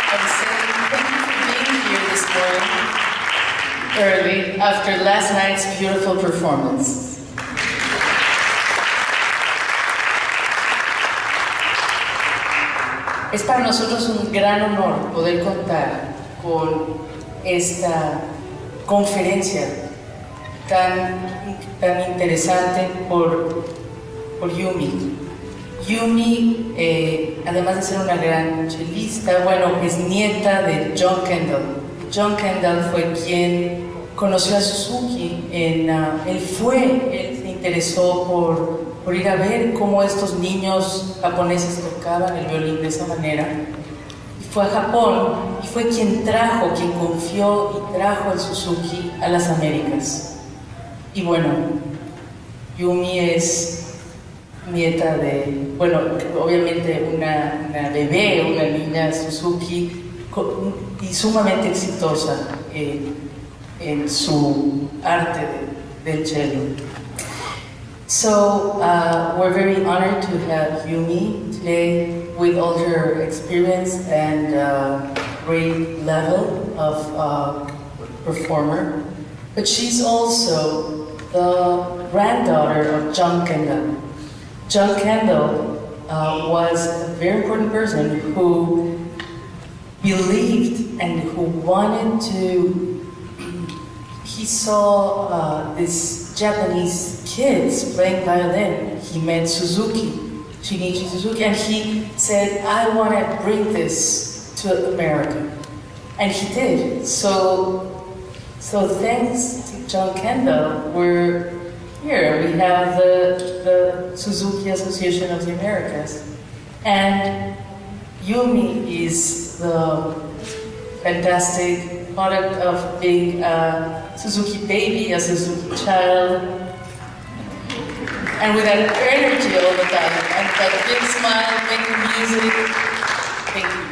and saying thank you for being here this morning, early, after last night's beautiful performance. Es para nosotros un gran honor poder contar con esta conferencia tan interesante por Yumi. Yumi, además de ser una gran chelista, bueno, es nieta de John Kendall. John Kendall fue quien conoció a Suzuki. Él se interesó por ir a ver cómo estos niños japoneses tocaban el violín de esa manera. Y fue a Japón y fue quien confió y trajo el Suzuki a las Américas. Y bueno, Yumi es nieta de, bueno, obviamente una bebé, una niña Suzuki y sumamente exitosa en su arte del cello. So we're very honored to have Yumi today with all her experience and great level of performer. But she's also the granddaughter of John Kendall. John Kendall was a very important person who believed and who wanted to, he saw these Japanese kids playing violin. He met Shinichi Suzuki, and he said, I want to bring this to America. And he did. So thanks to John Kendall, we're here. We have the Suzuki Association of the Americas. And Yumi is the fantastic product of being a Suzuki baby, a Suzuki child, and with that energy all the time, and that big smile, making music. Thank you.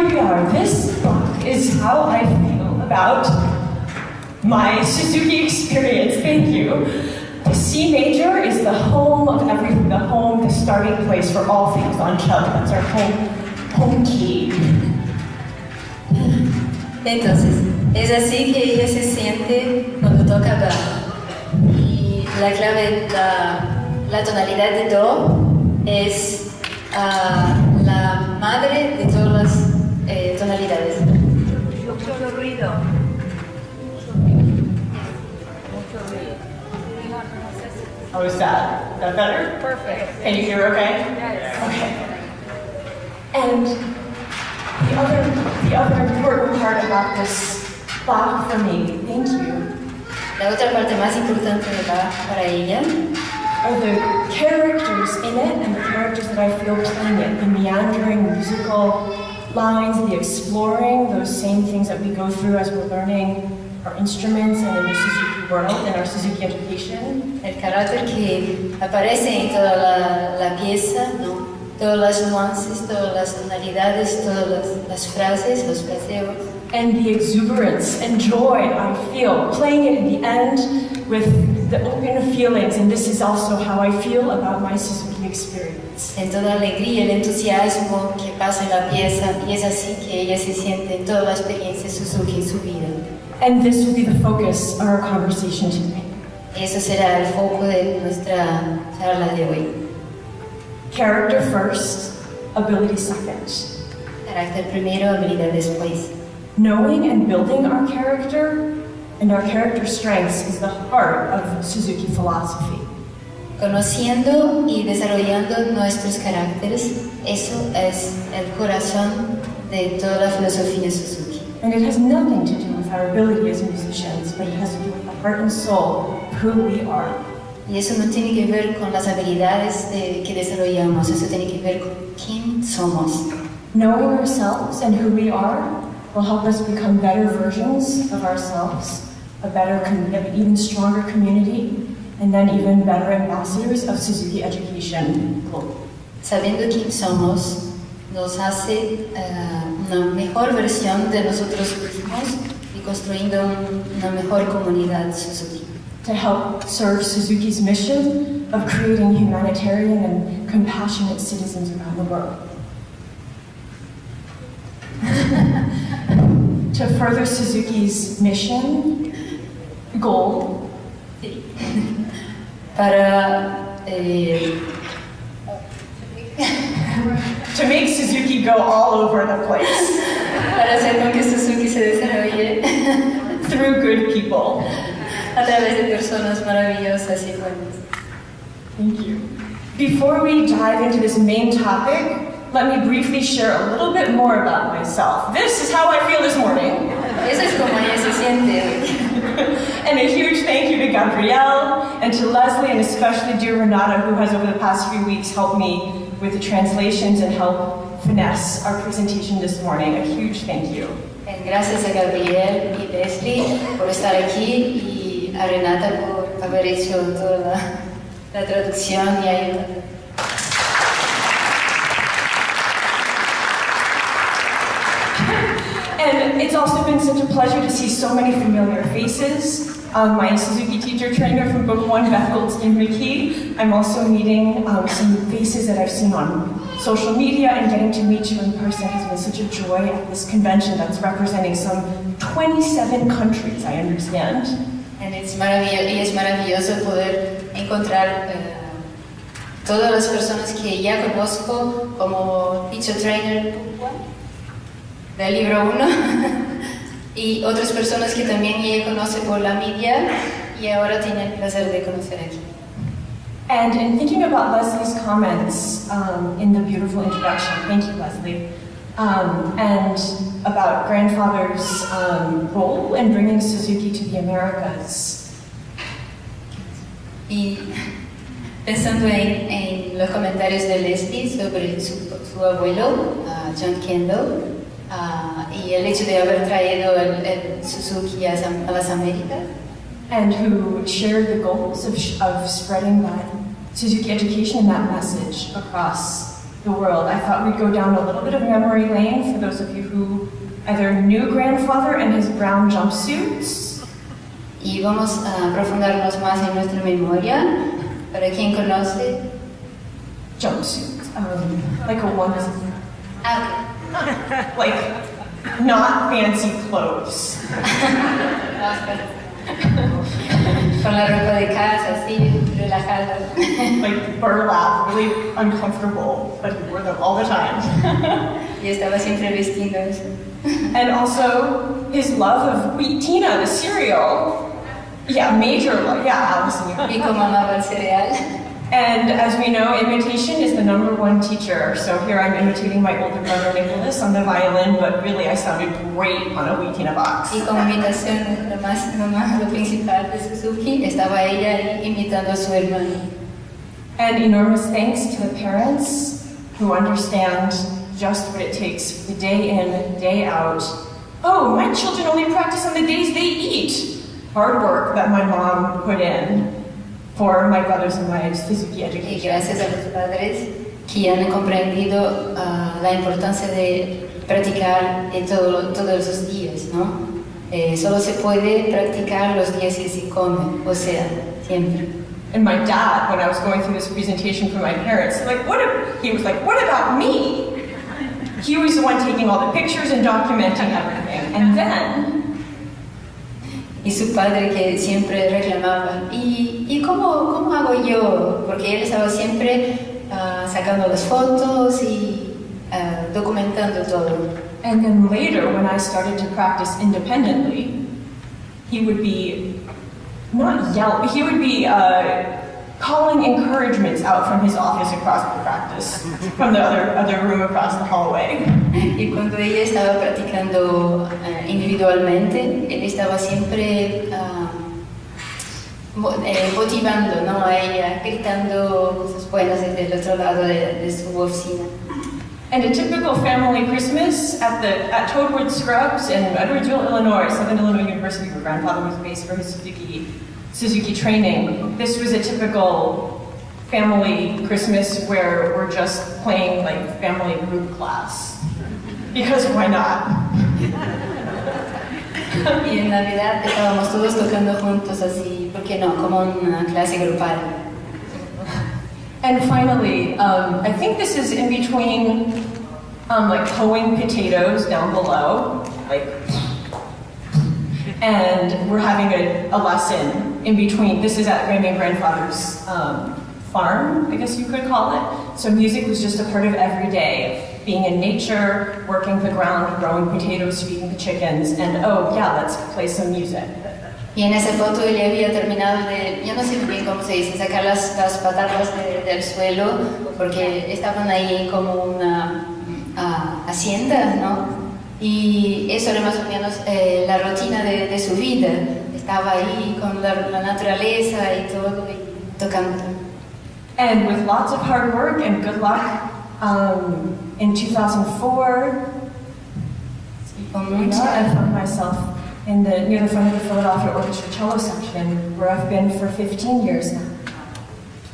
we are. This book is how I feel about my Suzuki experience. Thank you. The C major is the home of everything, the starting place for all things on cello. That's our home key. Entonces, es así que ella se siente cuando toca bajo. Y la clave, la tonalidad de Do es la madre de todas las tonalidades. Mucho ruido. How is that? Is that better? Perfect. Can you hear okay? Yes. Okay. And the other important part about this Bach for me, thank you, La otra parte más importante de Bach para ella are the characters in it and the characters that I feel playing it, the meandering musical lines, the exploring, those same things that we go through as we're learning our instruments and in the Suzuki world, in our Suzuki education. el carácter que aparece en toda la pieza, ¿no? Todas las nuances, todas las tonalidades, todas las frases, los fraseos. And the exuberance and joy I feel playing it in the end with the open feelings, and this is also how I feel about my Suzuki experience. En toda la alegría, el entusiasmo que pasa en la pieza, y es así que ella se siente en toda la experiencia Suzuki en su vida. And this will be the focus of our conversation today. Eso será el foco de nuestra charla de hoy. Character first, ability second. Carácter primero, habilidad después. Knowing and building our character and our character strengths is the heart of Suzuki philosophy. Conociendo y desarrollando nuestros caracteres, eso es el corazón de toda la filosofía Suzuki. And it has nothing to do with our ability as musicians, but it has to do with the heart and soul of who we are. Y eso no tiene que ver con las habilidades que desarrollamos, eso tiene que ver con quién somos. Knowing ourselves and who we are will help us become better versions of ourselves, an even stronger community, and then even better ambassadors of Suzuki education globally. Sabiendo quién somos, nos hace una mejor versión de nosotros mismos y construyendo una mejor comunidad Suzuki. To help serve Suzuki's mission of creating humanitarian and compassionate citizens around the world. To further Suzuki's mission, goal, Para to make Suzuki go all over the place para hacer con que Suzuki se desarrolle through good people. a través de personas maravillosas y buenas. Thank you. Before we dive into this main topic, let me briefly share a little bit more about myself. This is how I feel this morning. Eso es como ella se siente hoy. And a huge thank you to Gabrielle and to Leslie and especially dear Renata, who has over the past few weeks helped me with the translations and help finesse our presentation this morning. A huge thank you. Gracias a Gabriel y Leslie por estar aquí y a Renata por haber hecho toda la traducción y ayuda. And it's also been such a pleasure to see so many familiar faces. My Suzuki teacher trainer from Book 1, Beth Goldstein-McKee. I'm also meeting some faces that I've seen on social media, and getting to meet you in person has been such a joy at this convention that's representing some 27 countries, I understand. And es maravilloso poder encontrar todas las personas que ya conozco como teacher trainer del libro 1 y otras personas que también ella conoce por la media y ahora tiene el placer de conocer aquí. And in thinking about Leslie's comments in the beautiful introduction, thank you, Leslie, and about grandfather's role in bringing Suzuki to the Americas. Y pensando en los comentarios de Leslie sobre su abuelo, John Kendall, y el hecho de haber traído el Suzuki a las Américas. And who shared the goals of spreading that Suzuki education and that message across the world, I thought we'd go down a little bit of memory lane for those of you who either knew grandfather and his brown jumpsuits. Y vamos a profundarnos más en nuestra memoria. Para quien conoce, Jumpsuit, like a onesie. ah, Like, not fancy clothes. con la ropa de casa, así, relajada. Like burlap, really uncomfortable, but he wore them all the time. Y estaba siempre vistiendo eso. And also, his love of Wheat Tina, the cereal. Yeah, major love, yeah, Allison. Y como amaba el cereal. And as we know, imitation is the #1 teacher. So here I'm imitating my older brother Nicholas on the violin, but really I sounded great on a Wheat Tina box. Y como imitación, lo principal de Suzuki, estaba ella ahí imitando a su hermano. And enormous thanks to the parents who understand just what it takes the day in, day out. Oh, my children only practice on the days they eat. Hard work that my mom put in for my brothers and my Suzuki Y education. gracias a los padres que han comprendido la importancia de practicar todos los días, ¿no? Solo se puede practicar los días que se come, o sea, siempre. And my dad, when I was going through this presentation for my parents, he was like, what about me? He was the one taking all the pictures and documenting everything. And then, Y su padre que siempre reclamaba, ¿y cómo hago yo? Porque él estaba siempre sacando las fotos y documentando todo. and then later, when I started to practice independently, he would be, not yell, but he would be calling encouragements out from his office across the practice, from the other room across the hallway. Y cuando ella estaba practicando individualmente, él estaba siempre motivando, ¿no? A ella, gritando cosas buenas desde el otro lado de su oficina. And a typical family Christmas at Toadwood Scrubs in Edwardsville, Illinois, Southern Illinois University, where grandfather was based for his Suzuki training. This was a typical family Christmas where we're just playing like family group class. Because why not? Y en Navidad estábamos todos tocando juntos así, ¿por qué no? Como una clase grupal. And finally, I think this is in between like hoeing potatoes down below, like, and we're having a lesson in between. This is at Granny and Grandfather's farm, I guess you could call it. So music was just a part of every day, of being in nature, working the ground, growing potatoes, feeding the chickens, and oh yeah, let's play some music. Y en esa foto ella había terminado de, yo no sé muy bien cómo se dice, sacar las patatas del suelo, porque estaban ahí como una hacienda, ¿no? Y eso era más o menos la rutina de su vida. Estaba ahí con la naturaleza y todo, y tocando. And with lots of hard work and good luck, in 2004, Con mucha I found myself near the front of the Philadelphia Orchestra cello section, where I've been for 15 years now.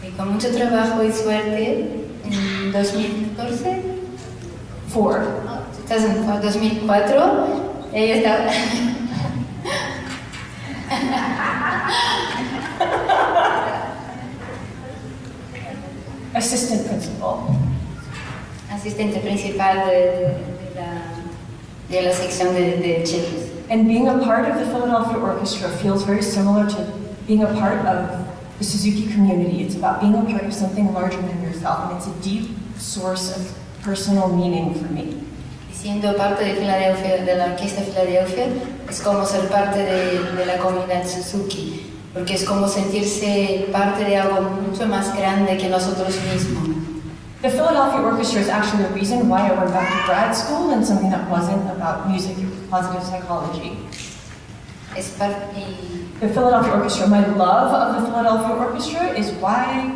Y con mucho trabajo y suerte, en 2014, 2004, ella estaba... Assistant principal. asistente principal de la sección de cellos. And being a part of the Philadelphia Orchestra feels very similar to being a part of the Suzuki community. It's about being a part of something larger than yourself, and it's a deep source of personal meaning for me. Y siendo parte de Filadelfia, de la Orquesta Filadelfia, es como ser parte de la comunidad Suzuki, porque es como sentirse parte de algo mucho más grande que nosotros mismos. The Philadelphia Orchestra is actually the reason why I went back to grad school and something that wasn't about music, it was positive psychology. The Philadelphia Orchestra, my love of the Philadelphia Orchestra is why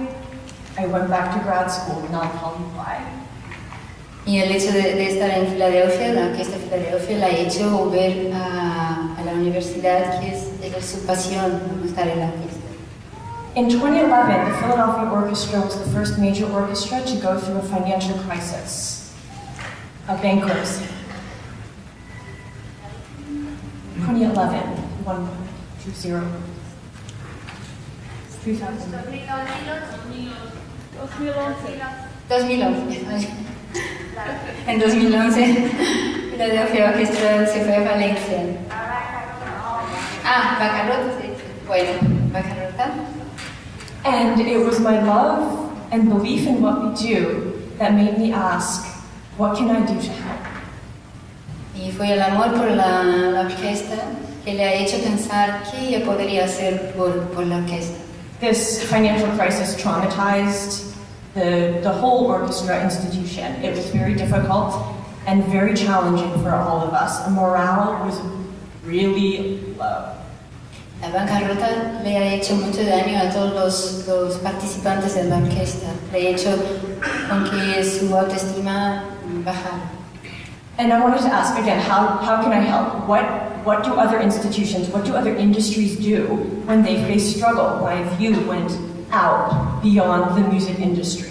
I went back to grad school, and I'll tell you why. Y el hecho de estar en Filadelfia, la Orquesta Filadelfia, la ha hecho volver a la universidad, que es su pasión, estar en la orquesta. In 2011, the Philadelphia Orchestra was the first major orchestra to go through a financial crisis, a bankruptcy. 2011, 120, 2000. 2011. En 2011, Philadelphia Orchestra se fue a Valencia. Ah, bancarrota, sí. Bueno, bancarrota. And it was my love and belief in what we do that made me ask, what can I do to help? Y fue el amor por la orquesta que le ha hecho pensar qué ella podría hacer por la orquesta. This financial crisis traumatized the whole orchestra institution. It was very difficult and very challenging for all of us. The morale was really low. La bancarrota le ha hecho mucho daño a todos los participantes de la orquesta. Le ha hecho con que su autoestima bajara. And I wanted to ask again, how can I help? What do other institutions, what do other industries do when they face struggle? My view went out beyond the music industry.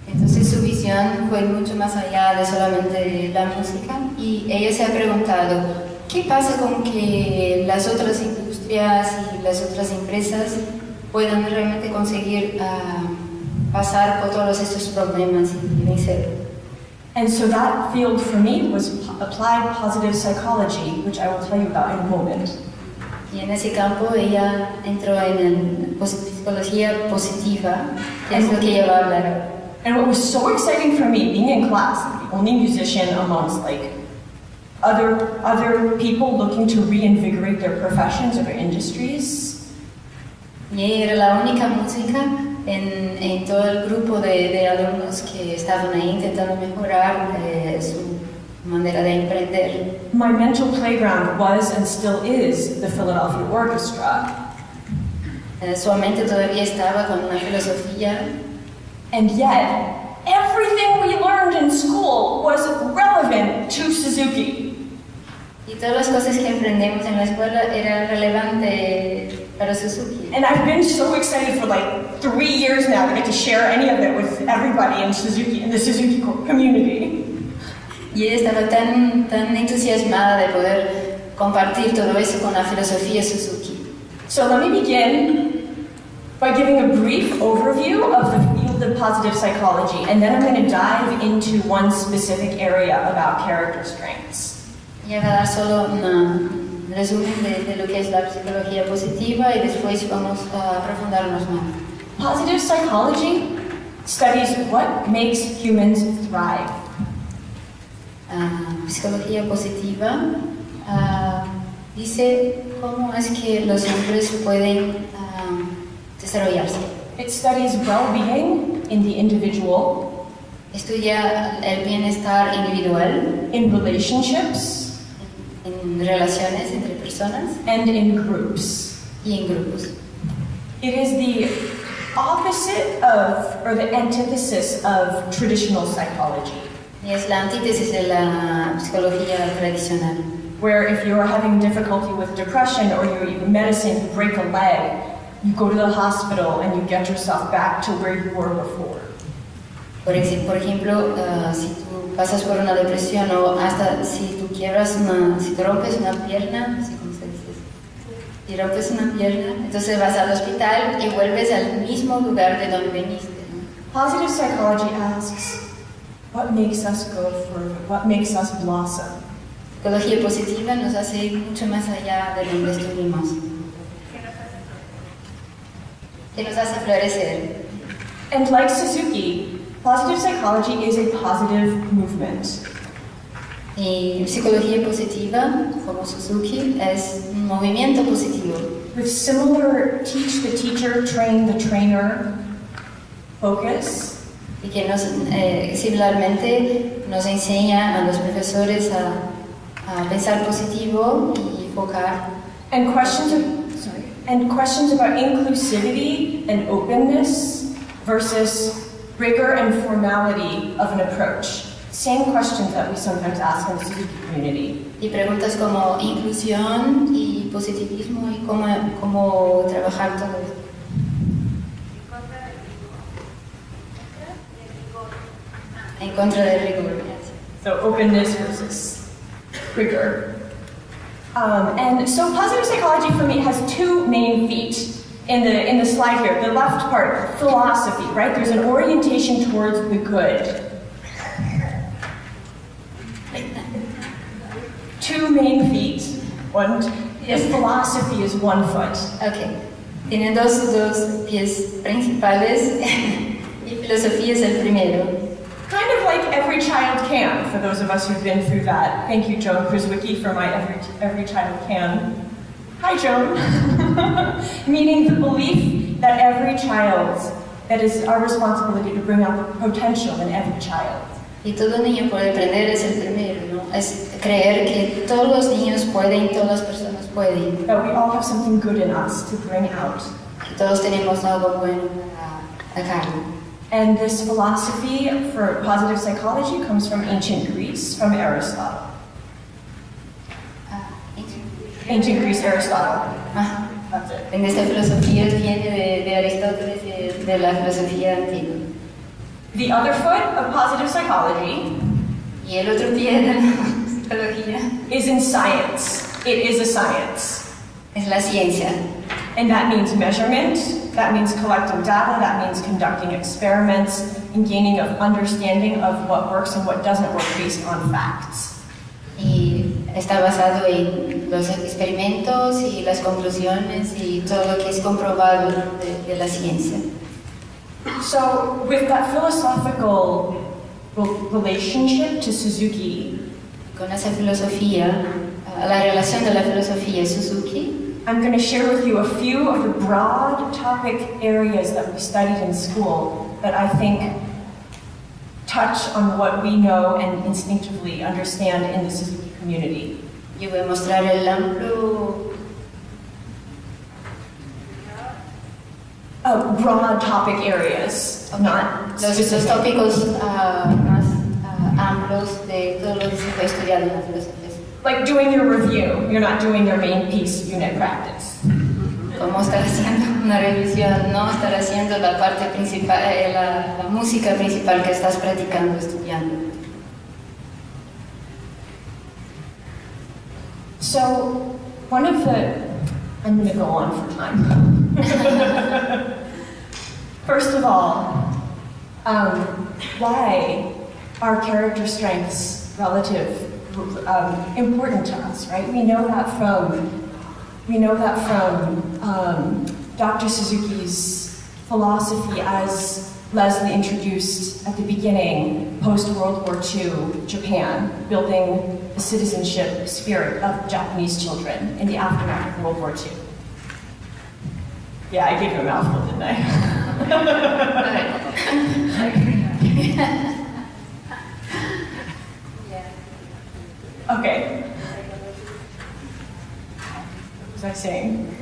Entonces su visión fue mucho más allá de solamente la música y ella se ha preguntado, ¿qué pasa con que las otras industrias y las otras empresas puedan realmente conseguir pasar por todos estos problemas y vencer? And so that field for me was applied positive psychology, which I will tell you about in a moment. Y en ese campo ella entró en psicología positiva, que es lo que ella va a hablar. And what was so exciting for me, being in class, the only musician amongst other people looking to reinvigorate their professions or their industries. Y ella era la única música en todo el grupo de alumnos que estaban ahí intentando mejorar su manera de emprender. My mental playground was and still is the Philadelphia Orchestra. Su mente todavía estaba con una filosofía. And yet, everything we learned in school was relevant to Suzuki. Y todas las cosas que aprendimos en la escuela eran relevantes para Suzuki. And I've been so excited for 3 years now to get to share any of it with everybody in Suzuki, in the Suzuki community. Y ella estaba tan entusiasmada de poder compartir todo eso con la filosofía Suzuki. So let me begin by giving a brief overview of the field of positive psychology, and then I'm going to dive into one specific area about character strengths. Y voy a dar solo un resumen de lo que es la psicología positiva y después vamos a aprofundarnos más. Positive psychology studies what makes humans thrive. Psicología positiva dice cómo es que los hombres pueden desarrollarse. It studies well-being in the individual, Estudia el bienestar individual, in relationships, en relaciones entre personas and in groups. y en grupos. It is the opposite of, or the antithesis of, traditional psychology, Y es la antítesis de la psicología tradicional, where if you're having difficulty with depression or you eat medicine, you break a leg, you go to the hospital and you get yourself back to where you were before. Por ejemplo, si tú pasas por una depresión o hasta si tú si te rompes una pierna, ¿cómo se dice? Si rompes una pierna, entonces vas al hospital y vuelves al mismo lugar de donde viniste, ¿no? Positive psychology asks, what makes us go further? What makes us blossom? Psicología positiva nos hace ir mucho más allá de donde estuvimos. Que nos hace florecer. And like Suzuki, positive psychology is a positive movement. Y psicología positiva, como Suzuki, es un movimiento positivo. With similar teach the teacher, train the trainer focus, Y que similarmente nos enseña a los profesores a pensar positivo y enfocar. and questions about inclusivity and openness versus rigor and formality of an approach. Same questions that we sometimes ask in the Suzuki community. Y preguntas como inclusión y positivismo y cómo trabajar todo esto. contra del rigor. So openness versus rigor. And so positive psychology for me has two main feet in the slide here. The left part, philosophy, right? There's an orientation towards the good. Two main feet. One, yes, philosophy is 1 foot. Ok. Tienen dos pies principales y filosofía es el primero. Kind of like every child can, for those of us who've been through that. Thank you, Joan Krzyzewicki, for my every child can. Hi, Joan. Meaning the belief that every child, that is our responsibility to bring out the potential in every child. Y todo niño puede aprender es el primero, ¿no? Es creer que todos los niños pueden, todas las personas pueden. That we all have something good in us to bring out. Que todos tenemos algo bueno para sacar. And this philosophy for positive psychology comes from ancient Greece, from Aristotle. Ancient Greece, Aristotle. Ah, That's it. en esta filosofía viene de Aristóteles, de la filosofía antigua. The other foot of positive psychology Y el otro pie de la psicología is in science. It is a science. es la ciencia. And that means measurement, that means collecting data, that means conducting experiments, and gaining an understanding of what works and what doesn't work based on facts. Y está basado en los experimentos y las conclusiones y todo lo que es comprobado de la ciencia. So, with that philosophical relationship to Suzuki, Con esa filosofía, la relación de la filosofía y Suzuki, I'm going to share with you a few of the broad topic areas that we studied in school that I think touch on what we know and instinctively understand in the Suzuki community. yo voy a mostrar el amplio, Broad topic areas, not los specific. tópicos más amplios de todo lo que se puede estudiar en la filosofía. Like doing your review, you're not doing your main piece unit practice. Cómo estar haciendo una revisión, no estar haciendo la parte principal, la música principal que estás practicando, estudiando. So, I'm going to go on for time. First of all, why are character strengths important to us, right? We know that from Dr. Suzuki's philosophy, as Leslie introduced at the beginning, post-World War II Japan, building the citizenship spirit of Japanese children in the aftermath of World War II. Yeah, I gave you a mouthful, didn't I? Okay. What was I saying?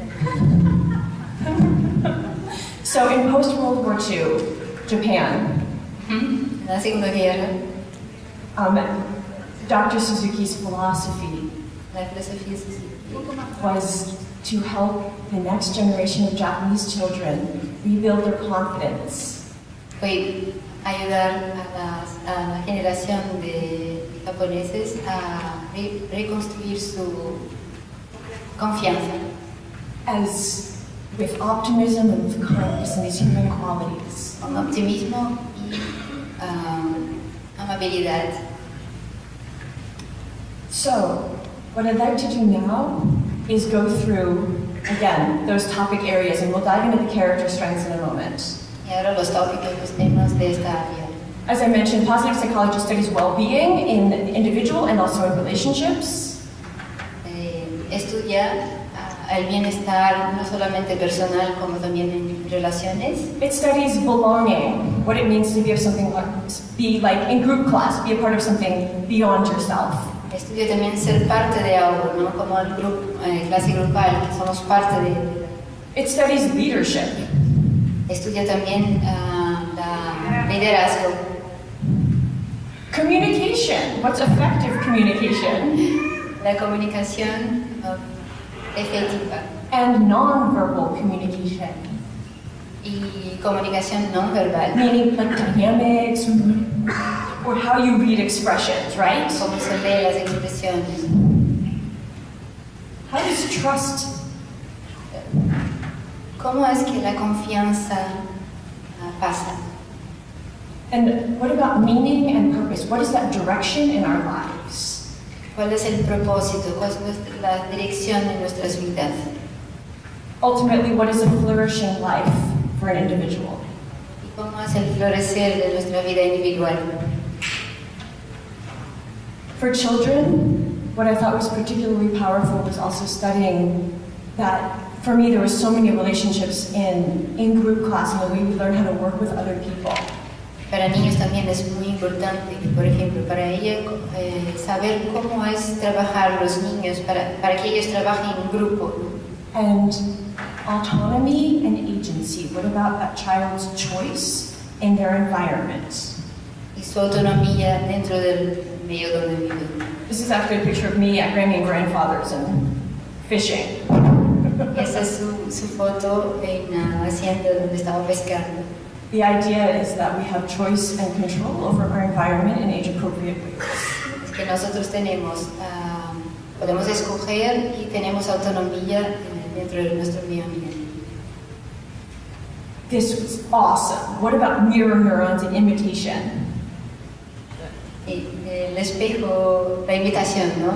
So in post-World War II Japan, En la Segunda Guerra, Dr. Suzuki's philosophy la filosofía Suzuki was to help the next generation of Japanese children rebuild their confidence. fue ayudar a la generación de japoneses a reconstruir su confianza, As with optimism and with kindness and these human qualities. con optimismo y amabilidad. So, what I'd like to do now is go through, again, those topic areas, and we'll dive into the character strengths in a moment. Y ahora los tópicos, los temas de esta área. As I mentioned, positive psychology studies well-being in the individual and also in relationships. Estudia el bienestar no solamente personal como también en relaciones. It studies belonging, what it means to be of something, be like in group class, be a part of something beyond yourself. Estudia también ser parte de algo, ¿no? Como el grupo, clase grupal, que somos parte de. It studies leadership. Estudia también la liderazgo. Communication, what's effective communication? La comunicación efectiva And non-verbal communication, y comunicación no verbal. meaning like dynamics, or how you read expressions, right? cómo se lee las expresiones. How does trust, ¿Cómo es que la confianza pasa? and what about meaning and purpose? What is that direction in our lives? ¿Cuál es el propósito? ¿Cuál es la dirección de nuestras vidas? Ultimately, what is a flourishing life for an individual? ¿Y cómo es el florecer de nuestra vida individual? For children, what I thought was particularly powerful was also studying that, for me, there were so many relationships in group class and the way we learn how to work with other people. Para niños también es muy importante, por ejemplo, para ella saber cómo es trabajar los niños, para que ellos trabajen en grupo. And autonomy and agency, what about that child's choice in their environment? Y su autonomía dentro del medio donde viven. This is actually a picture of me at Granny and Grandfather's and fishing. Esa es su foto en la hacienda donde estaba pescando. The idea is that we have choice and control over our environment in age-appropriate ways. Es que nosotros podemos escoger y tenemos autonomía dentro de nuestro medio ambiente. This was awesome. What about mirror neurons and imitation? Y el espejo, la imitación, ¿no?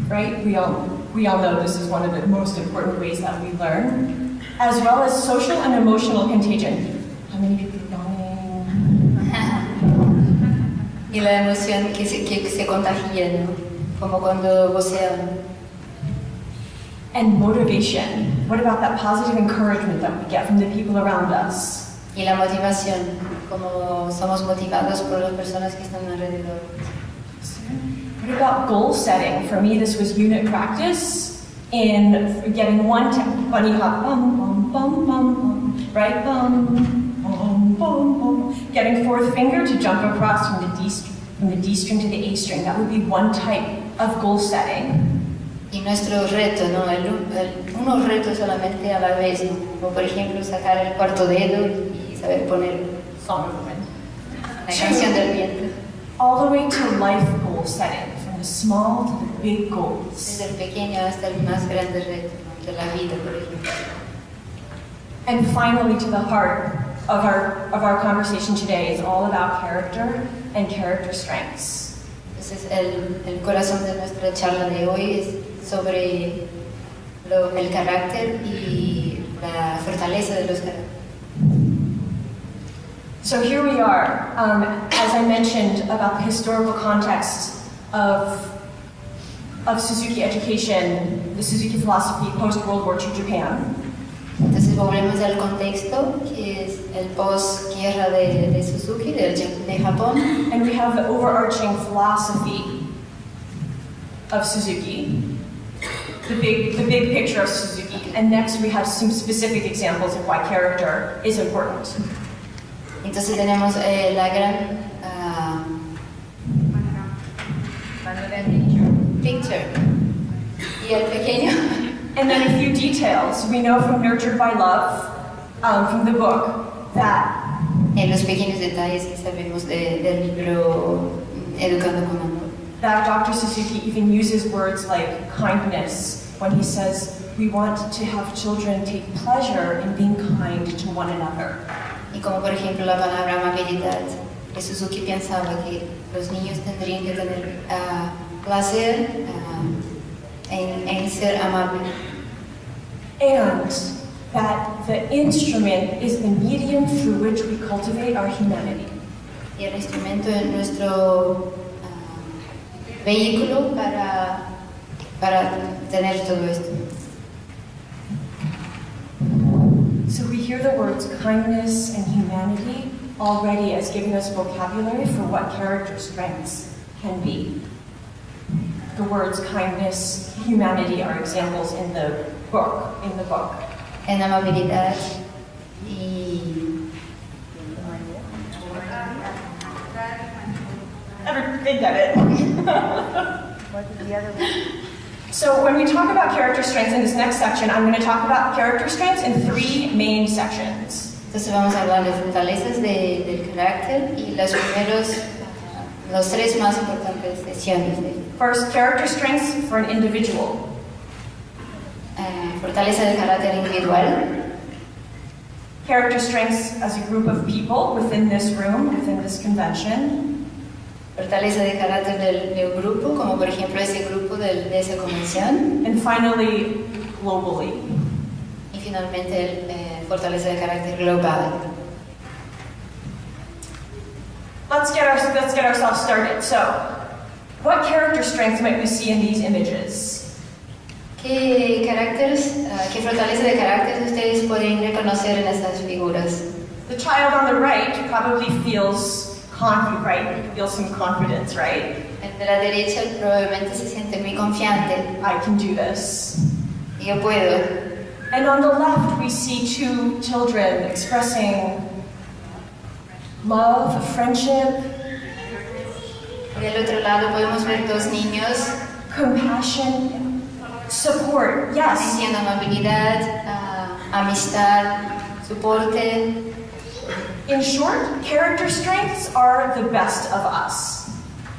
Right? We all know this is one of the most important ways that we learn, as well as social and emotional contagion. How many people are yawning? Y la emoción que se contagia, ¿no? Como cuando vocean. And motivation. What about that positive encouragement that we get from the people around us? Y la motivación, como somos motivados por las personas que están alrededor. What about goal setting? For me, this was unit practice in getting one bunny hop, bum, bum, bum, bum, bum, right, bum, bum, bum, bum. Getting fourth finger to jump across from the D string to the A string. That would be one type of goal setting. Y nuestro reto, ¿no? Unos retos solamente a la vez, ¿no? Como por ejemplo sacar el cuarto dedo y saber poner Song of the Wind. la canción del viento. All the way to life goal setting, from the small to the big goals. Desde el pequeño hasta el más grande reto, ¿no? De la vida, por ejemplo. And finally, to the heart of our conversation today is all about character and character strengths. Entonces el corazón de nuestra charla de hoy es sobre el carácter y la fortaleza de los caracteres. So here we are, as I mentioned about the historical context of Suzuki education, the Suzuki philosophy post-World War II Japan. Entonces volvemos al contexto, que es el post-guerra de Suzuki, de Japón. And we have the overarching philosophy of Suzuki, the big picture of Suzuki. And next we have some specific examples of why character is important. Entonces tenemos la gran picture y el pequeño. And then a few details. We know from Nurtured by Love, from the book, that En los pequeños detalles que sabemos del libro Educando con Amor. that Dr. Suzuki even uses words like kindness when he says we want to have children take pleasure in being kind to one another. Y como por ejemplo la palabra amabilidad, que Suzuki pensaba que los niños tendrían que tener placer en ser amables. And that the instrument is the medium through which we cultivate our humanity. Y el instrumento es nuestro vehículo para tener todo esto. So we hear the words kindness and humanity already as giving us vocabulary for what character strengths can be. The words kindness, humanity are examples in the book. En amabilidad y They get it. What is the other one? So when we talk about character strengths in this next section, I'm going to talk about character strengths in three main sections. entonces vamos a hablar de fortalezas del carácter y los primeros los tres más importantes sesiones. First, character strengths for an individual. Fortaleza del carácter individual. Character strengths as a group of people within this room, within this convention. Fortaleza de carácter de un grupo, como por ejemplo ese grupo de esa convención. And finally, globally. Y finalmente, fortaleza de carácter global. Let's get ourselves started. So, what character strengths might we see in these images? ¿Qué fortaleza de carácter ustedes pueden reconocer en esas figuras? The child on the right probably feels confident, right? Feels some confidence, right? El de la derecha probablemente se siente muy confiante. I can do this. Yo puedo. And on the left, we see two children expressing love, friendship, Y al otro lado podemos ver dos niños compassion, support. Yes. sintiendo amabilidad, amistad, soporte. In short, character strengths are the best of us.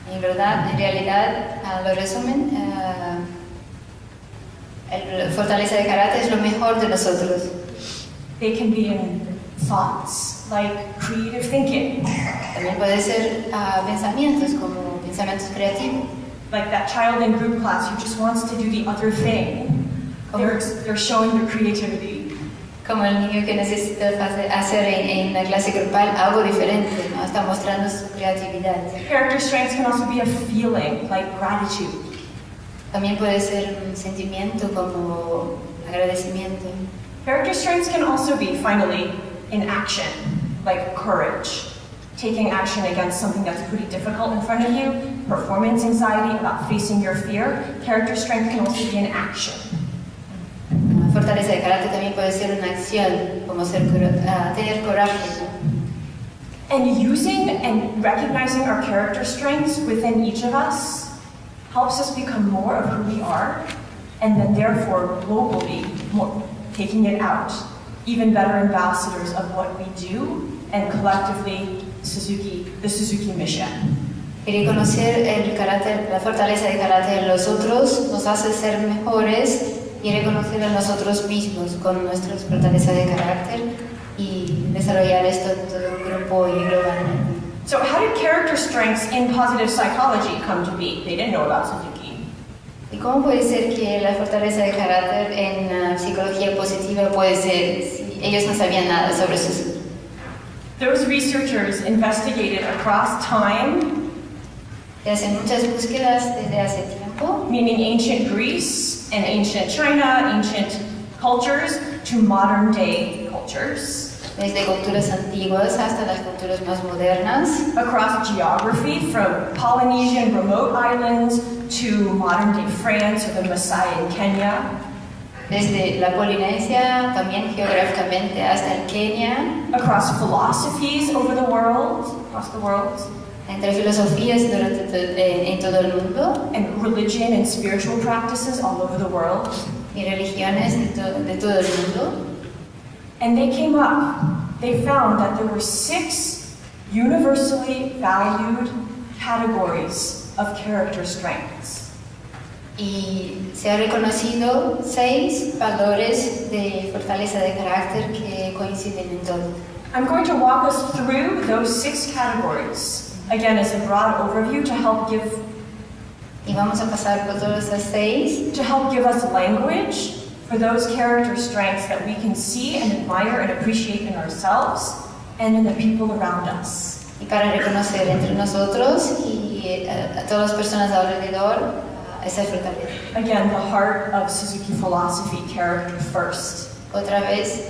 En verdad, en realidad, lo resumen, la fortaleza de carácter es lo mejor de nosotros. They can be in thoughts, like creative thinking, También puede ser pensamientos, como pensamientos creativos. like that child in group class who just wants to do the other thing. They're showing their creativity. Como el niño que necesita hacer en una clase grupal algo diferente, ¿no? Está mostrando su creatividad. Character strengths can also be a feeling, like gratitude. También puede ser un sentimiento como agradecimiento. Character strengths can also be, finally, in action, like courage. Taking action against something that's pretty difficult in front of you, performance anxiety about facing your fear. Character strength can also be in action. Fortaleza de carácter también puede ser una acción, como tener coraje, ¿no? And using and recognizing our character strengths within each of us helps us become more of who we are, and then therefore globally, taking it out, even better ambassadors of what we do, and collectively the Suzuki mission. Y reconocer la fortaleza de carácter en los otros nos hace ser mejores y reconocer a nosotros mismos con nuestras fortalezas de carácter y desarrollar esto en todo un grupo y globalmente. So how did character strengths in positive psychology come to be? They didn't know about Suzuki. ¿Y cómo puede ser que la fortaleza de carácter en psicología positiva puede ser si ellos no sabían nada sobre Suzuki? Those researchers investigated across time, Se hacen muchas búsquedas desde hace tiempo, meaning ancient Greece and ancient China, ancient cultures, to modern day cultures. desde culturas antiguas hasta las culturas más modernas, Across geography, from Polynesian remote islands to modern day France or the Maasai in Kenya. desde la Polinesia, también geográficamente hasta el Kenia, Across philosophies over the world, across the world. entre filosofías en todo el mundo And religion and spiritual practices all over the world. y religiones de todo el mundo. And they found that there were 6 universally valued categories of character strengths. Y se ha reconocido 6 valores de fortaleza de carácter que coinciden en todo. I'm going to walk us through those 6 categories, again as a broad overview to help give Y vamos a pasar por todas esas 6 us language for those character strengths that we can see and admire and appreciate in ourselves and in the people around us. y para reconocer entre nosotros y a todas las personas alrededor esa fortaleza. Again, the heart of Suzuki philosophy, character first. Otra vez,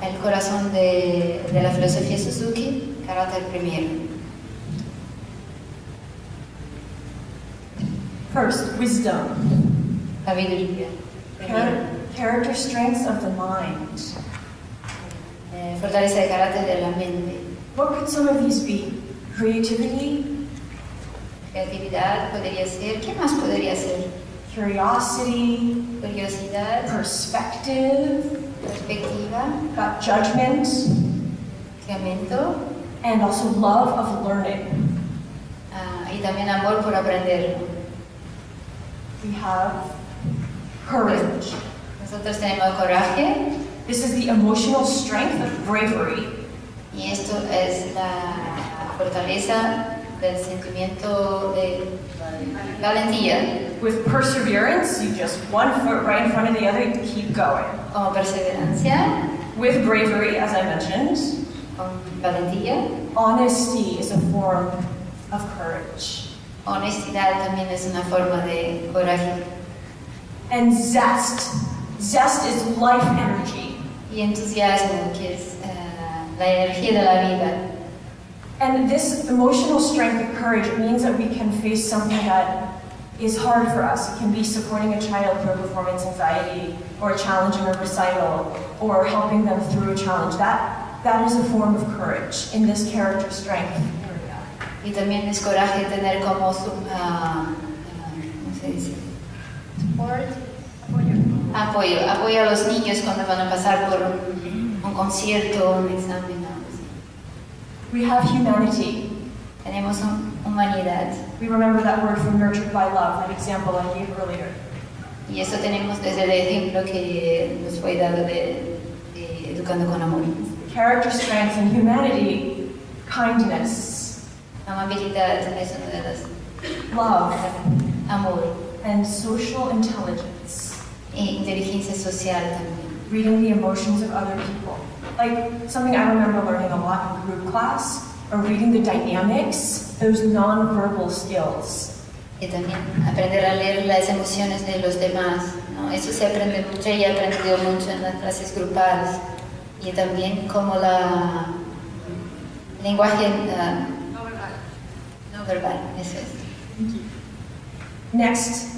el corazón de la filosofía Suzuki, carácter primero. First, wisdom. Sabiduría. Primero. Character strengths of the mind. Fortaleza de carácter de la mente. What could some of these be? Creativity, Creatividad podría ser. ¿Qué más podría ser? curiosity, Curiosidad, perspective, perspectiva, judgment, pensamiento, and also love of learning. y también amor por aprender, ¿no? We have courage. Nosotros tenemos coraje, This is the emotional strength of bravery. y esto es la fortaleza del sentimiento de valentía. With perseverance, you just one foot right in front of the other, you keep going. Como perseverancia, With bravery, as I mentioned, con valentía. honesty is a form of courage. Honestidad también es una forma de coraje. And zest. Zest is life energy. Y entusiasmo, que es la energía de la vida. And this emotional strength and courage, it means that we can face something that is hard for us. It can be supporting a child through performance anxiety, or a challenge in a recital, or helping them through a challenge. That is a form of courage in this character strength area. Y también es coraje tener como su, ¿cómo se dice? Support. Apoyo a los niños cuando van a pasar por un concierto, un examen. Algo así. We have humanity. Tenemos humanidad. We remember that word from Nurtured by Love, that example I gave earlier. Y eso tenemos desde el ejemplo que nos fue dado de Educando con Amor. Character strength and humanity, kindness, Amabilidad es una de las. love, Amor. and social intelligence. E inteligencia social también. Reading the emotions of other people. Like something I remember learning a lot in group class, or reading the dynamics, those non-verbal skills. Y también aprender a leer las emociones de los demás, ¿no? Eso se aprende mucho y he aprendido mucho en las clases grupales. Y también como la lenguaje no verbal, eso es. Next,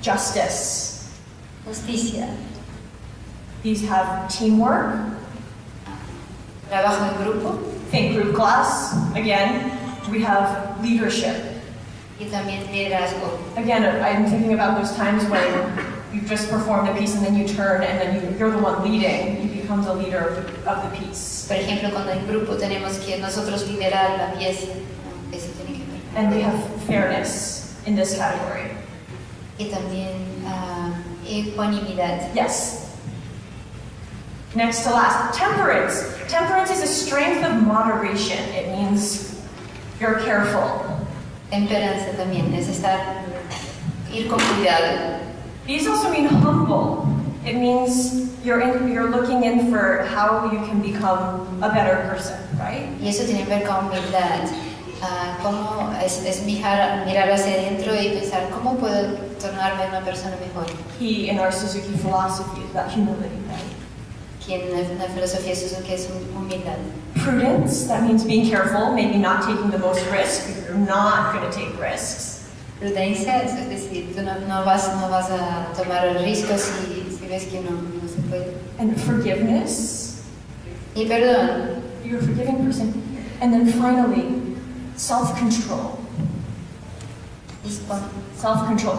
justice. Justicia, These have teamwork. trabajo en grupo Think group class. Again, we have leadership. y también liderazgo. Again, I'm thinking about those times when you've just performed a piece and then you turn and then you're the one leading. You become the leader of the piece. Por ejemplo, cuando en grupo tenemos que nosotros liderar la pieza, ¿no? Eso tiene que ver. And we have fairness in this category. Y también ecuanimidad. Yes. Next to last, temperance. Temperance is a strength of moderation. It means you're careful. Temperanza también es ir con cuidado. These also mean humble. It means you're looking in for how you can become a better person, right? Y eso tiene que ver con humildad. Cómo es mirar hacia adentro y pensar cómo puedo tornarme una persona mejor. Key in our Suzuki philosophy is that humility, right? Que en la filosofía Suzuki es humildad. Prudence, that means being careful, maybe not taking the most risk, because you're not going to take risks. Prudencia, es decir, tú no vas a tomar riesgos si ves que no se puede. And forgiveness, Y perdón. you're a forgiving person. And then finally, self-control. Self-control.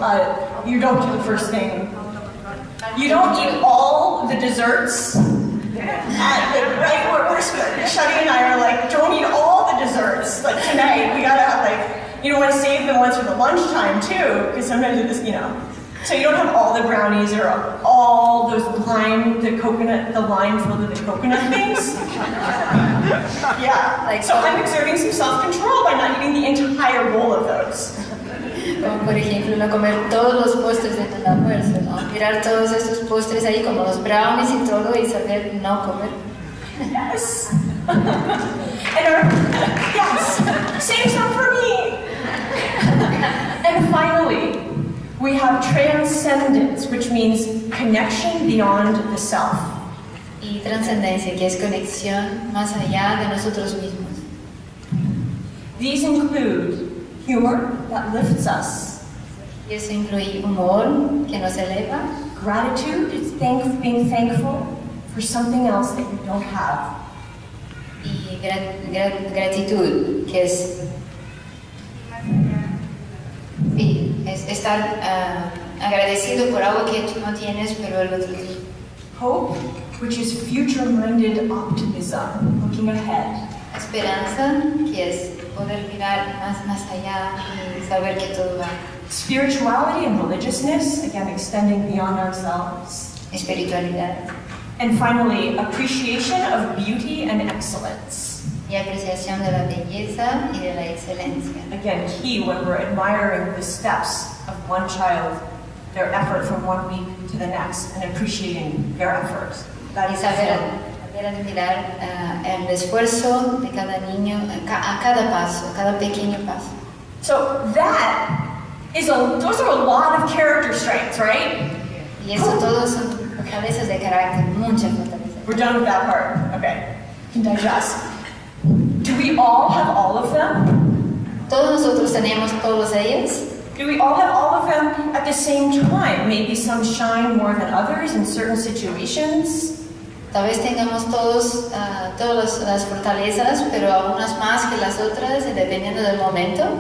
You don't do the first thing. You don't eat all the desserts. Right? Shadi and I are like, don't eat all the desserts. Like tonight, we gotta have like, you want to save them ones for the lunchtime too, because sometimes it just, So you don't have all the brownies or all those the lime filled with the coconut things. Yeah. So I'm exerting some self-control by not eating the entire bowl of those. Como por ejemplo, no comer todos los postres de tu almuerzo, ¿no? Mirar todos estos postres ahí como los brownies y todo y saber no comer. Yes. Yes. Save some for me. And finally, we have transcendence, which means connection beyond the self. Y trascendencia, que es conexión más allá de nosotros mismos. These include humor that lifts us. Y eso incluye humor, que nos eleva. Gratitude is being thankful for something else that you don't have. Y gratitud, que es estar agradecido por algo que tú no tienes, pero el otro tiene. Hope, which is future-minded optimism, looking ahead. Esperanza, que es poder mirar más allá y saber que todo va. Spirituality and religiousness, again, extending beyond ourselves. Espiritualidad. And finally, appreciation of beauty and excellence. Y apreciación de la belleza y de la excelencia. Again, key when we're admiring the steps of one child, their effort from one week to the next, and appreciating their effort. That Y is saber admirar el esfuerzo de cada niño a cada paso, a cada pequeño paso. So those are a lot of character strengths, right? Y eso todos son fortalezas de carácter, muchas fortalezas. We're done with that part. Okay. Can digest. Do we all have all of them? Todos nosotros tenemos todos ellos. Do we all have all of them at the same time? Maybe some shine more than others in certain situations. Tal vez tengamos todas las fortalezas, pero algunas más que las otras, dependiendo del momento.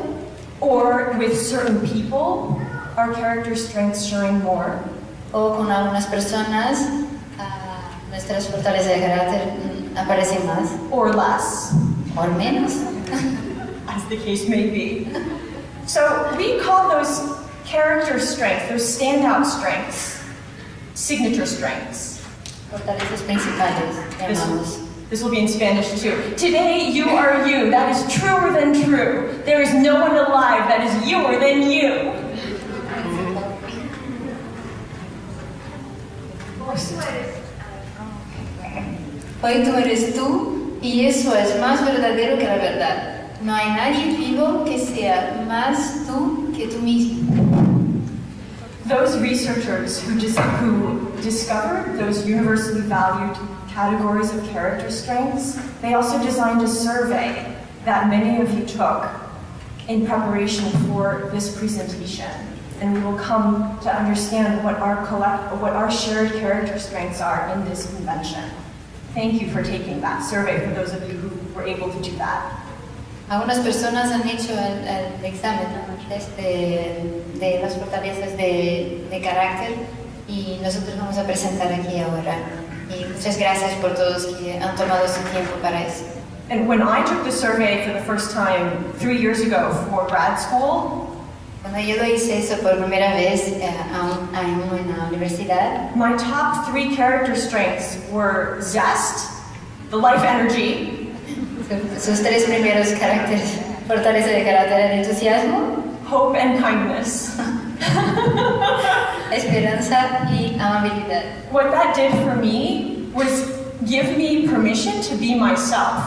Or with certain people, our character strengths shine more. O con algunas personas, nuestras fortalezas de carácter aparecen más. Or less. O menos. As the case may be. So we call those character strengths, those standout strengths, signature strengths. Fortalezas principales, llamamos. This will be in Spanish too. Today you are you. That is truer than true. There is no one alive that is youer than you. Hoy tú eres tú y eso es más verdadero que la verdad. No hay nadie vivo que sea más tú que tú mismo. Those researchers who discovered those universally valued categories of character strengths, they also designed a survey that many of you took in preparation for this presentation. And we will come to understand what our shared character strengths are in this convention. Thank you for taking that survey, for those of you who were able to do that. Algunas personas han hecho el examen, ¿no? de las fortalezas de carácter y nosotros vamos a presentar aquí ahora. Y muchas gracias por todos que han tomado su tiempo para eso. And when I took the survey for the first time 3 years ago for grad school, Cuando yo lo hice eso por primera vez aún en la universidad, my top 3 character strengths were zest, the life energy, sus 3 primeros caracteres, fortaleza de carácter, el entusiasmo, hope and kindness. esperanza y amabilidad. What that did for me was give me permission to be myself.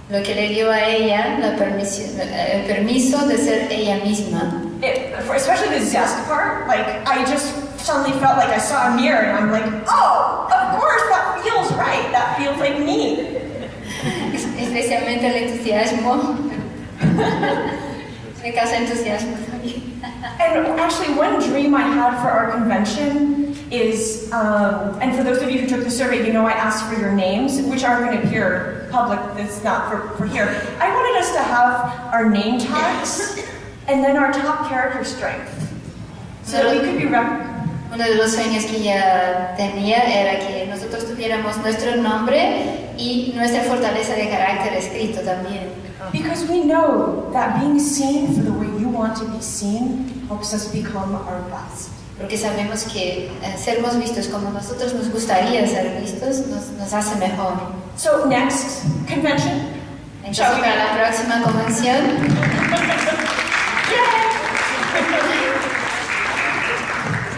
Lo que le dio a ella el permiso de ser ella misma. Especially the zest part, like I just suddenly felt like I saw a mirror and I'm like, oh, of course, that feels right, that feels like me. Especialmente el entusiasmo. Me causa entusiasmo también. And actually, one dream I had for our convention is, and for those of you who took the survey, you know I asked for your names, which aren't going to appear public, that's not for here. I wanted us to have our name tags and then our top character strength. So that we could be Uno de los sueños que ella tenía era que nosotros tuviéramos nuestro nombre y nuestra fortaleza de carácter escrito también. Because we know that being seen for the way you want to be seen helps us become our best. Porque sabemos que sermos vistos como nosotros nos gustaría ser vistos nos hace mejor. So next convention. Entonces para la próxima convención.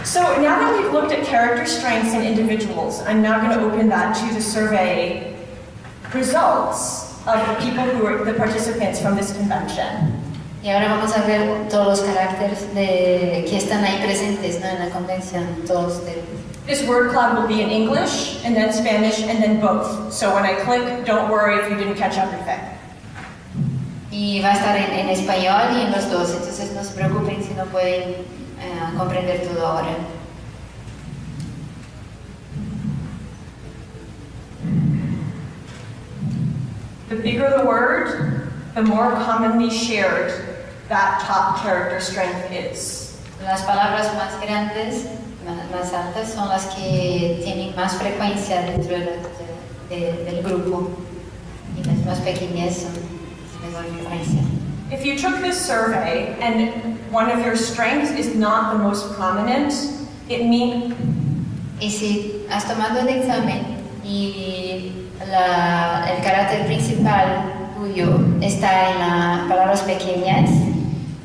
So now that we've looked at character strengths in individuals, I'm now going to open that to the survey results of the people who are the participants from this convention. Y ahora vamos a ver todos los caracteres que están ahí presentes, ¿no? En la convención, todos ustedes. This word cloud will be in English, and then Spanish, and then both. So when I click, don't worry if you didn't catch everything. Y va a estar en español y en los dos, entonces no se preocupen si no pueden comprender todo ahora. The bigger the word, the more commonly shared that top character strength is. Las palabras más grandes, más altas, son las que tienen más frecuencia dentro del grupo. Y las más pequeñas son mayor diferencia. If you took this survey and one of your strengths is not the most prominent, it means Y si has tomado el examen y el carácter principal tuyo está en las palabras pequeñas,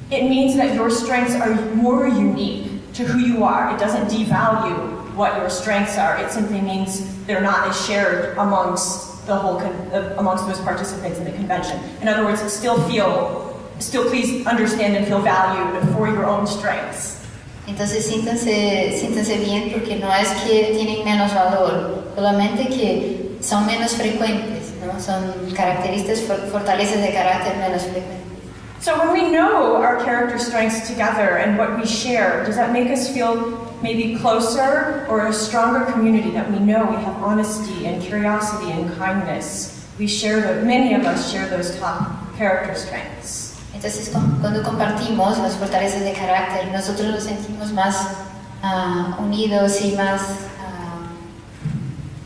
that your strengths are more unique to who you are. It doesn't devalue what your strengths are. It simply means they're not as shared amongst amongst those participants in the convention. In other words, still please understand and feel valued for your own strengths. entonces siéntanse bien porque no es que tienen menos valor, solamente que son menos frecuentes, ¿no? Son características, fortalezas de carácter menos frecuentes. So when we know our character strengths together and what we share, does that make us feel maybe closer or a stronger community that we know we have honesty and curiosity and kindness? Many of us share those top character strengths. Entonces, cuando compartimos las fortalezas de carácter, nosotros nos sentimos más unidos y más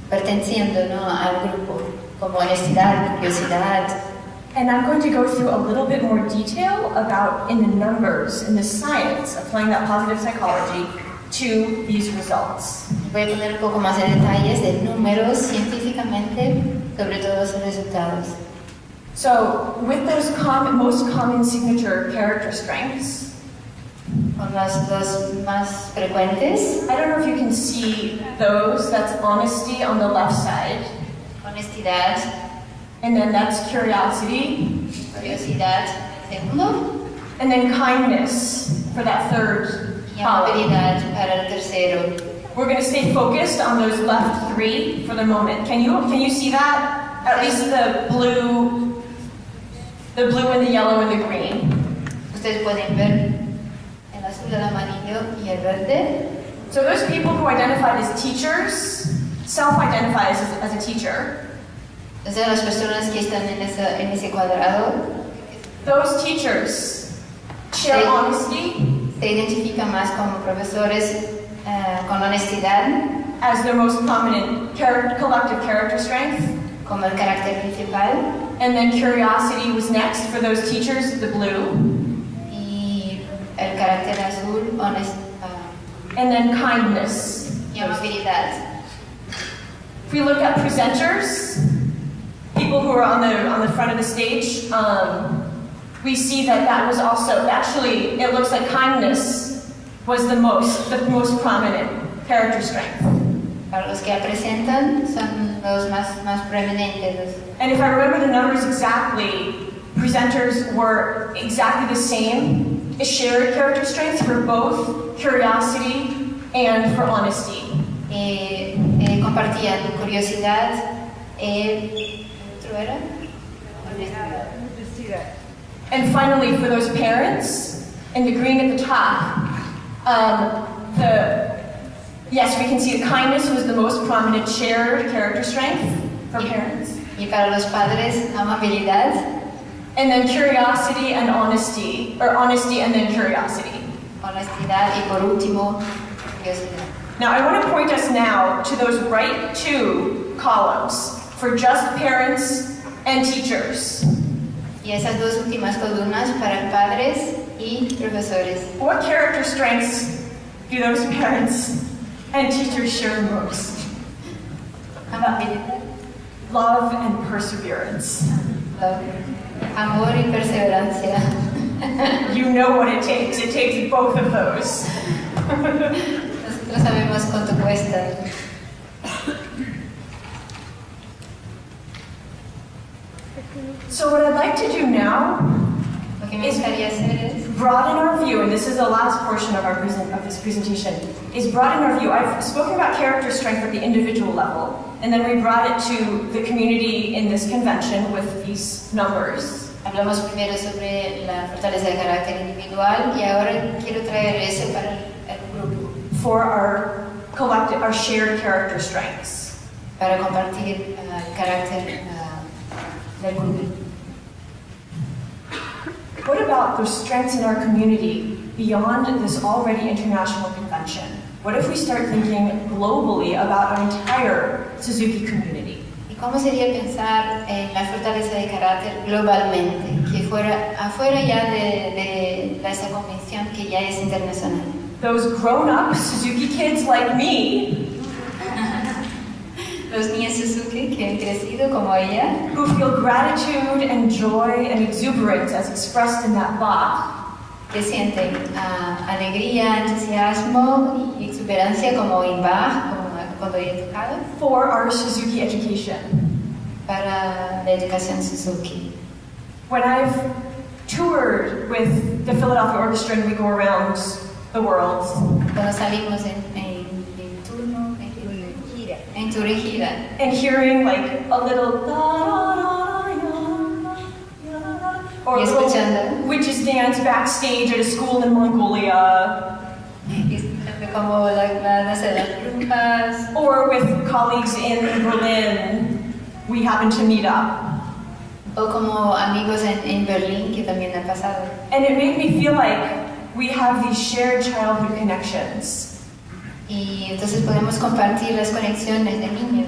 perteneciendo, ¿no?, al grupo, como honestidad, curiosidad. And I'm going to go through a little bit more detail about, in the numbers, in the science, applying that positive psychology to these results. Voy a poner un poco más de detalles de números científicamente sobre todos los resultados. So, with those most common signature character strengths, Con los más frecuentes, I don't know if you can see those. That's honesty on the left side, honestidad, and then that's curiosity, curiosidad, segundo, and then kindness for that third y column. amabilidad para el tercero. We're going to stay focused on those left three for the moment. Can you see that? At least the blue and the yellow and the green. Ustedes pueden ver el azul, el amarillo y el verde. So those people who identified as teachers, self-identify as a teacher. Entonces las personas que están en ese cuadrado, Those teachers share Sí. honesty se identifican más como profesores con honestidad, as their most prominent collective character strength. como el carácter principal, And then curiosity was next for those teachers, the blue. y el carácter azul, And then kindness. y amabilidad. If we look at presenters, people who are on the front of the stage, we see that was also, actually, it looks like kindness was the most prominent character strength. Para los que presentan son los más prominentes. And if I remember the numbers exactly, presenters were exactly the same, shared character strengths for both curiosity and for honesty. Compartían curiosidad, ¿otro era? Honestidad. And finally, for those parents, in the green at the top, yes, we can see that kindness was the most prominent shared character strength for parents. Y para los padres, amabilidad, And then curiosity and honesty, or honesty and then curiosity. honestidad y por último, curiosidad. Now, I want to point us now to those right two columns for just parents and teachers. Y esas dos últimas columnas para padres y profesores. What character strengths do those parents and teachers share most? Amabilidad, Love and perseverance. amor y perseverancia. You know what it takes. It takes both of those. Nosotros sabemos cuánto cuesta. So what I'd like to do now Lo que me gustaría hacer es broaden our view, and this is the last portion of this presentation, is broaden our view. I've spoken about character strength at the individual level, and then we brought it to the community in this convention with these numbers. Hablamos primero sobre la fortaleza de carácter individual y ahora quiero traer eso para el grupo, For our shared character strengths. para compartir el carácter del grupo. What about the strengths in our community beyond this already international convention? What if we start thinking globally about our entire Suzuki community? ¿Y ¿Cómo sería pensar en la fortaleza de carácter globalmente, que fuera afuera ya de esa convención que ya es internacional? Those grown-up Suzuki kids like me, Los niños Suzuki que han crecido como ella, who feel gratitude and joy and exuberance as expressed in that Bach, que sienten alegría, entusiasmo y exuberancia como en Bach, como cuando ella ha tocado, for our Suzuki education. para la educación Suzuki. When I've toured with the Philadelphia Orchestra and we go around the world, Cuando salimos en turno, en tour y gira, and hearing like a little or Y a little escuchando. witches dance backstage at a school in Mongolia, y escuchando como no sé, las brujas, or with colleagues in Berlin, we happen to meet up. o como amigos en Berlín que también ha pasado. And it made me feel like we have these shared childhood connections. Y entonces podemos compartir las conexiones de niños.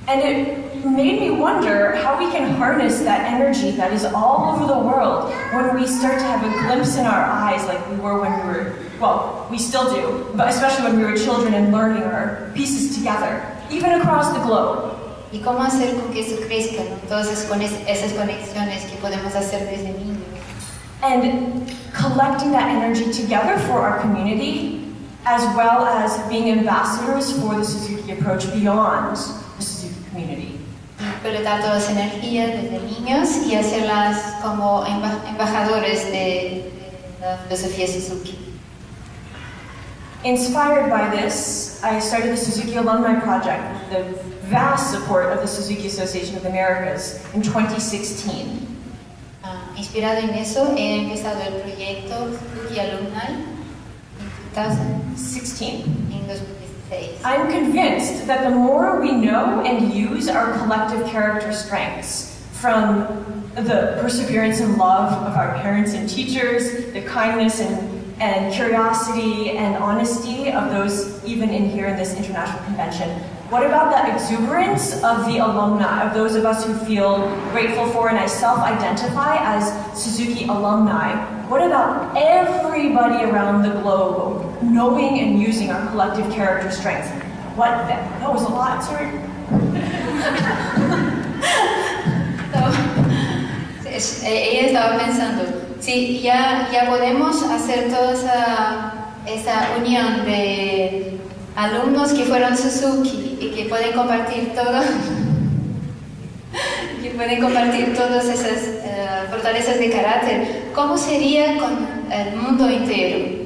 And it made me wonder how we can harness that energy that is all over the world when we start to have a glimpse in our eyes like we were when we were, well, we still do, but especially when we were children and learning our pieces together, even across the globe. Y cómo hacer con que eso crezca, ¿no? Todas esas conexiones que podemos hacer desde niños. And collecting that energy together for our community, as well as being ambassadors for the Suzuki approach beyond the Suzuki community. Y colectar todas las energías desde niños y hacerlas como embajadores de la filosofía Suzuki. Inspired by this, I started the Suzuki Alumni Project with the vast support of the Suzuki Association of the Americas in 2016. Inspirado en eso, he empezado el proyecto Suzuki Alumni en 16. 2016. I'm convinced that the more we know and use our collective character strengths, from the perseverance and love of our parents and teachers, the kindness and curiosity and honesty of those even in here in this international convention, what about the exuberance of the alumni, of those of us who feel grateful for, and I self-identify as Suzuki alumni? What about everybody around the globe knowing and using our collective character strengths? What then? That was a lot, sorry. Ella estaba pensando, sí, ya podemos hacer toda esa unión de alumnos que fueron Suzuki y que pueden compartir todo, que pueden compartir todas esas fortalezas de carácter. ¿Cómo sería con el mundo entero?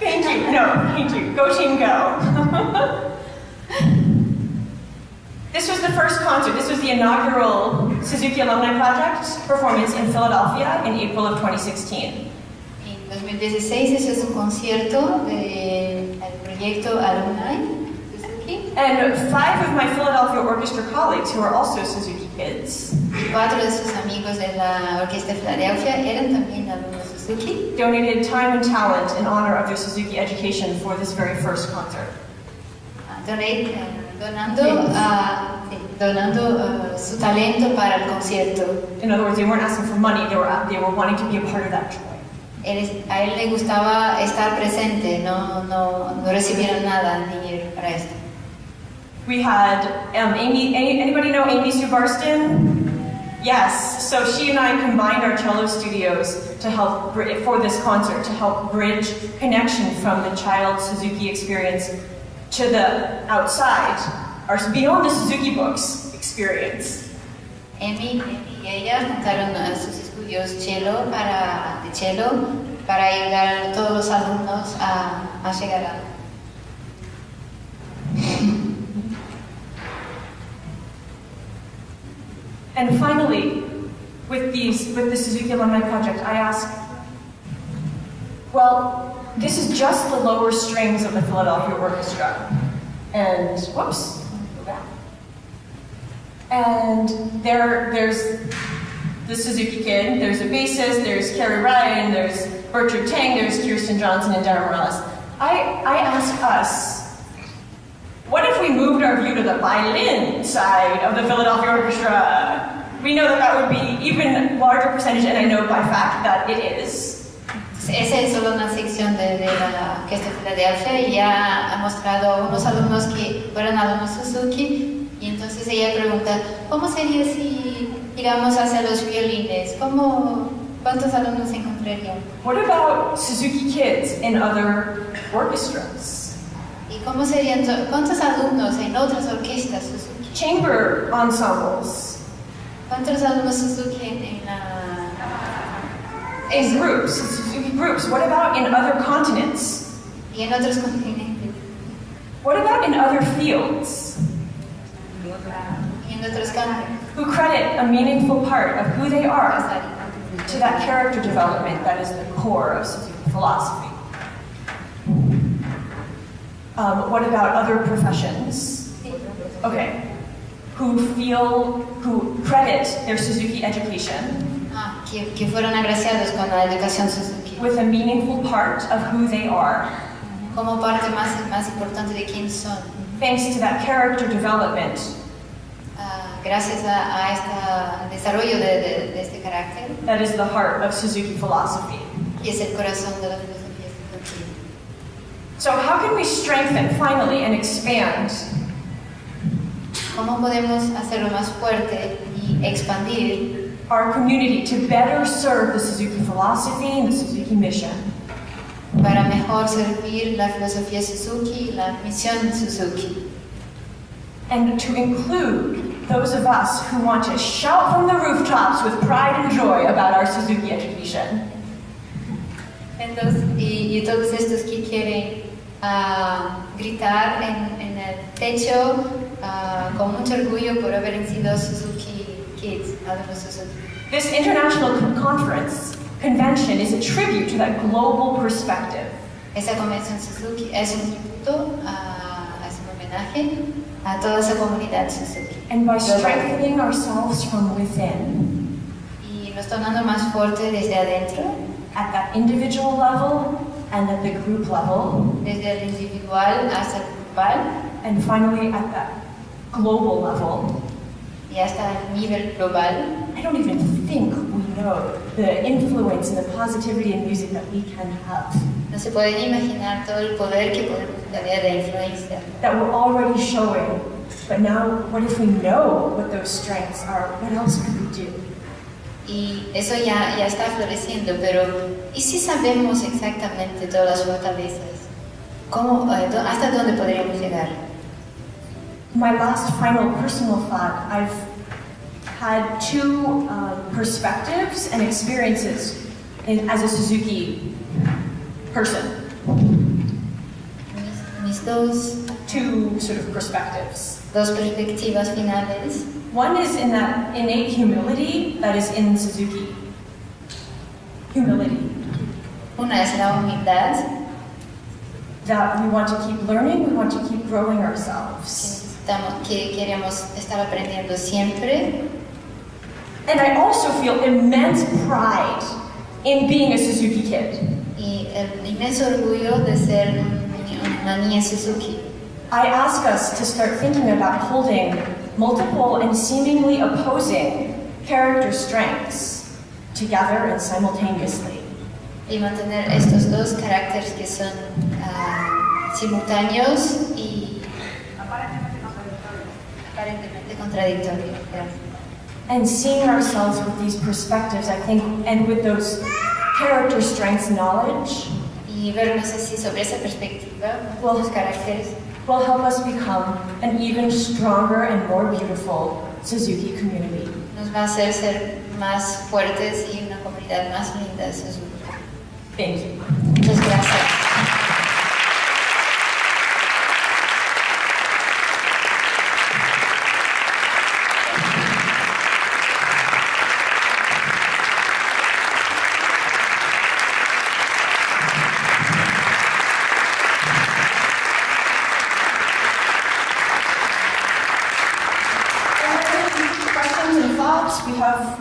Thank you. No, thank you. Go team, go. This was the first concert. This was the inaugural Suzuki Alumni Project performance in Philadelphia in April of 2016. En 2016 eso es un concierto del proyecto Alumni Suzuki. And 5 of my Philadelphia Orchestra colleagues, who are also Suzuki kids, 4 de sus amigos de la Orquesta de Filadelfia eran también alumnos Suzuki. donated time and talent in honor of their Suzuki education for this very first concert. Donando su talento para el concierto. In other words, they weren't asking for money, they were wanting to be a part of that joy. A él le gustaba estar presente, no recibieron nada de dinero para esto. We had Amy, anybody know Amy Sue Barston? Yes, so she and I combined our cello studios to help, for this concert, to help bridge connection from the child Suzuki experience to the outside, or beyond the Suzuki books experience. Amy y ella juntaron sus estudios de cello para ayudar a todos los alumnos a llegar a... And finally, with the Suzuki Alumni Project, I ask, well, this is just the lower strings of the Philadelphia Orchestra. And, whoops, go back. And there's the Suzuki kid, there's a bassist, there's Carrie Ryan, there's Bertram Tang, there's Kirsten Johnson, and Darren Morales. I ask us, what if we moved our view to the violin side of the Philadelphia Orchestra, we know that that would be even larger percentage, and I know by fact that it is. Esa es solo una sección de la Orquesta de Filadelfia y ya ha mostrado a unos alumnos que fueron alumnos Suzuki y entonces ella pregunta, ¿cómo sería si iramos hacia los violines? ¿Cuántos alumnos encontrarían? What about Suzuki kids in other orchestras? ¿Y cómo serían, cuántos alumnos en otras orquestas Suzuki? Chamber ensembles. ¿Cuántos alumnos Suzuki en la... In groups, Suzuki groups. What about in other continents? Y en otros continentes? What about in other fields? Y en otros campos? Who credit a meaningful part of who they are to that character development that is the core of Suzuki philosophy. What about other professions? Okay. Who credit their Suzuki education que fueron agraciados con la educación Suzuki. with a meaningful part of who they are, Como parte más importante de quién son. thanks to that character development. Gracias a este desarrollo de este carácter, That is the heart of Suzuki philosophy. y es el corazón de la filosofía Suzuki. So how can we strengthen, finally, and expand ¿Cómo podemos hacerlo más fuerte y expandir our community to better serve the Suzuki philosophy and the Suzuki mission? para mejor servir la filosofía Suzuki y la misión Suzuki? And to include those of us who want to shout from the rooftops with pride and joy about our Suzuki education. Entonces, y todos estos que quieren gritar en el techo con mucho orgullo por haber sido Suzuki Kids, alumnos Suzuki. This international convention is a tribute to that global perspective. Esa convención Suzuki es un tributo, es un homenaje a toda esa comunidad Suzuki. And by strengthening ourselves from within, Y nos tornando más fuerte desde adentro, at that individual level and at the group level, desde el individual hasta el grupal and finally at that global level, y hasta el nivel global. I don't even think we know the influence and the positivity in music that we can have, No se pueden imaginar todo el poder que podemos tener de influencia. that we're already showing. But now, what if we know what those strengths are? What else could we do? Y eso ya está floreciendo, pero ¿y si sabemos exactamente todas las fortalezas? ¿Hasta dónde podríamos llegar? My last final personal thought, I've had two perspectives and experiences as a Suzuki person. Mis dos Two sort of perspectives. perspectivas finales. One is in that innate humility that is in Suzuki. Humility. Una es la humildad, That we want to keep learning, we want to keep growing ourselves. que queremos estar aprendiendo siempre. And I also feel immense pride in being a Suzuki kid. Y el inmenso orgullo de ser una niña Suzuki. I ask us to start thinking about holding multiple and seemingly opposing character strengths together and simultaneously. Y mantener estos dos caracteres que son simultáneos y aparentemente contradictorios. And seeing ourselves with these perspectives, I think, and with those character strengths knowledge, Y vernos así sobre esa perspectiva, con los caracteres, will help us become an even stronger and more beautiful Suzuki community. nos va a hacer ser más fuertes y una comunidad más linda Suzuki. Thank you. Muchas gracias. Questions and thoughts? We have.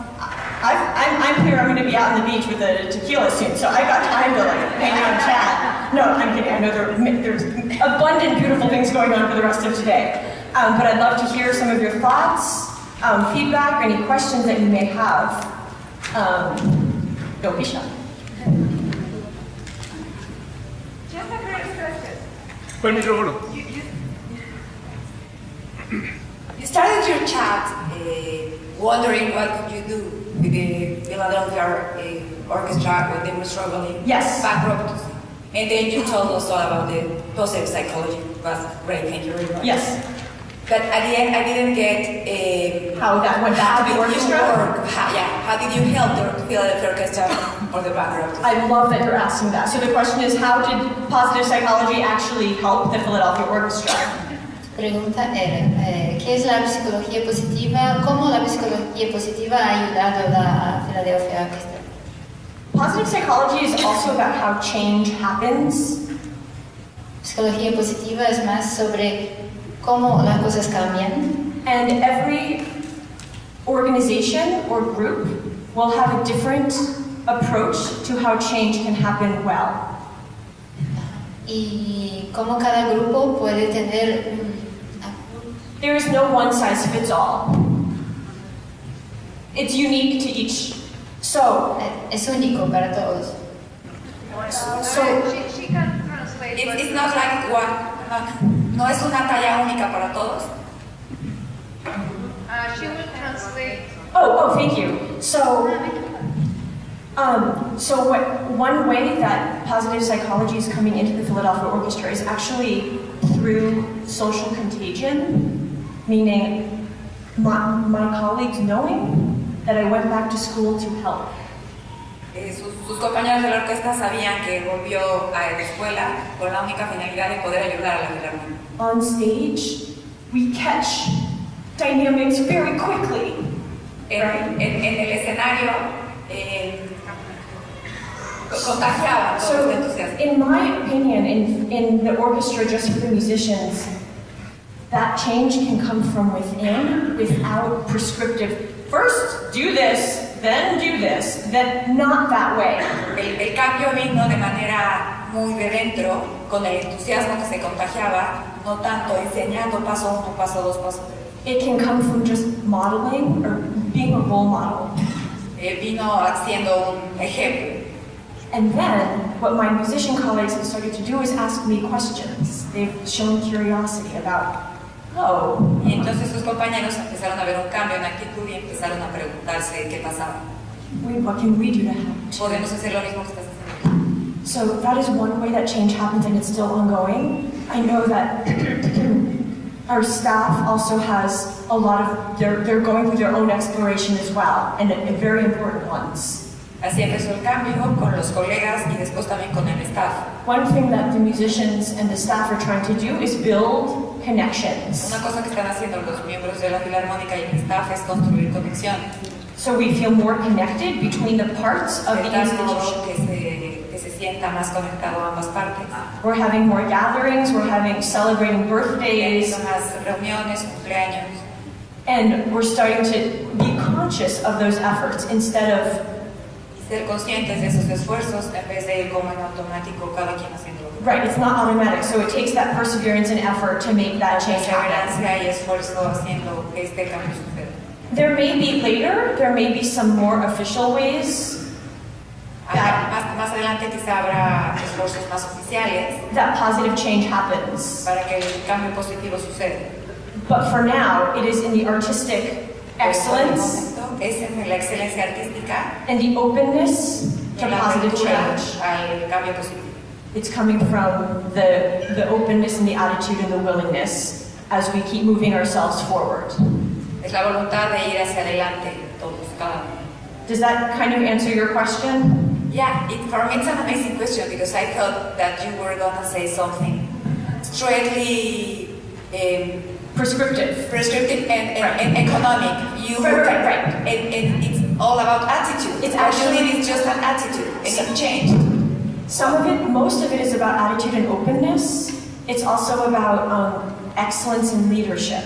I'm here. I'm going to be out on the beach with a tequila soon, so I got time to hang out and chat. No, I'm kidding. I know there's abundant beautiful things going on for the rest of today. But I'd love to hear some of your thoughts, feedback, or any questions that you may have. Don't be shy. Just a curious question. Por el micrófono. You started your chat wondering what could you do with the Philadelphia orchestra when they were struggling Yes. bankrupt. And then you told us all about the positive psychology. It was great, thank you very much. Yes. But at the end, I didn't get How that went back to the orchestra? How did you help the Philadelphia orchestra or the bankrupt? I love that you're asking that. So the question is, how did positive psychology actually help the Philadelphia Orchestra? Pregunta era, ¿qué es la psicología positiva? ¿Cómo la psicología positiva ha ayudado a la Philadelphia Orchestra? Positive psychology is also about how change happens. Psicología positiva es más sobre cómo las cosas cambian. And every organization or group will have a different approach to how change can happen well. Y cómo cada grupo puede tener There is no one size fits all. It's unique to each. So, es único para todos. She can translate. It's not like one. No es una talla única para todos. She will translate. thank you. One way that positive psychology is coming into the Philadelphia Orchestra is actually through social contagion, meaning my colleagues knowing that I went back to school to help. Sus compañeros de la orquesta sabían que volvió a la escuela con la única finalidad de poder ayudar a la filarmónica. On stage, we catch dynamics very quickly. En el escenario contagiaba todo So, este entusiasmo. in my opinion, in the orchestra, just for the musicians, that change can come from within without prescriptive. First, do this, then do this, then not that way. El cambio vino de manera muy de dentro, con el entusiasmo que se contagiaba, no tanto enseñando paso 1, paso 2, paso 3. It can come from just modeling or being a role model. Vino haciendo un ejemplo. And then, what my musician colleagues have started to do is ask me questions. They've shown curiosity about, Y entonces sus compañeros empezaron a ver un cambio en actitud y empezaron a preguntarse qué pasaba. what can we do to help? ¿Podemos hacer lo mismo que estás haciendo? So that is one way that change happens, and it's still ongoing. I know that our staff also has a lot of, they're going through their own exploration as well, and very important ones. Así empezó el cambio con los colegas y después también con el staff. One thing that the musicians and the staff are trying to do is build connections. Una cosa que están haciendo los miembros de la filarmónica y el staff es construir conexión. So we feel more connected between the parts of De the tal institution. modo que se sienta más conectado a ambas partes. We're having more gatherings, we're celebrating birthdays, Son más reuniones, cumpleaños. and we're starting to be conscious of those efforts instead of, Ser conscientes de esos esfuerzos en vez de ir como en automático cada quien haciendo lo que right, it's not automatic, so it takes that perseverance and effort to make that change happen. perseverancia y esfuerzo haciendo que este cambio suceda. There may be some more official ways Más adelante quizá habrá esfuerzos más oficiales that positive change happens. para que el cambio positivo suceda. But for now, it is in the artistic excellence Es en la excelencia artística and the openness y to en la positive apertura change. al cambio positivo. It's coming from the openness and the attitude and the willingness as we keep moving ourselves forward. Es la voluntad de ir hacia adelante todos, cada uno. Does that kind of answer your question? Yeah, for me it's an amazing question because I thought that you were gonna say something straightly Prescriptive. prescriptive and economic. Right. And it's all about attitude. It's Actually, actually- it's just an attitude, and it changed. Most of it is about attitude and openness. It's also about excellence in leadership.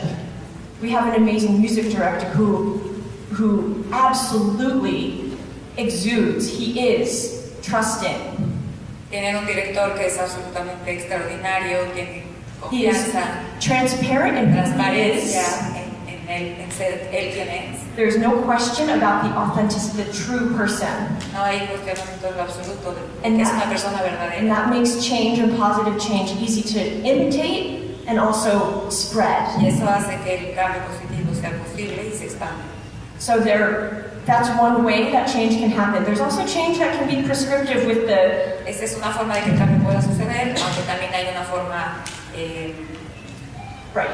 We have an amazing music director who absolutely exudes. He is trusting. Tienen un director que es absolutamente extraordinario, tiene He is confianza, transparent and he is. transparencia en él, en ser él quien es. There's no question about the authenticity, the true person. No hay cuestionamiento en lo absoluto de And que es that- una persona And verdadera. that makes change and positive change easy to imitate and also spread. Y eso hace que el cambio positivo sea posible y se expanda. So that's one way that change can happen. There's also change that can be prescriptive with the, Esa es una forma de que el cambio pueda suceder, aunque también hay una forma right.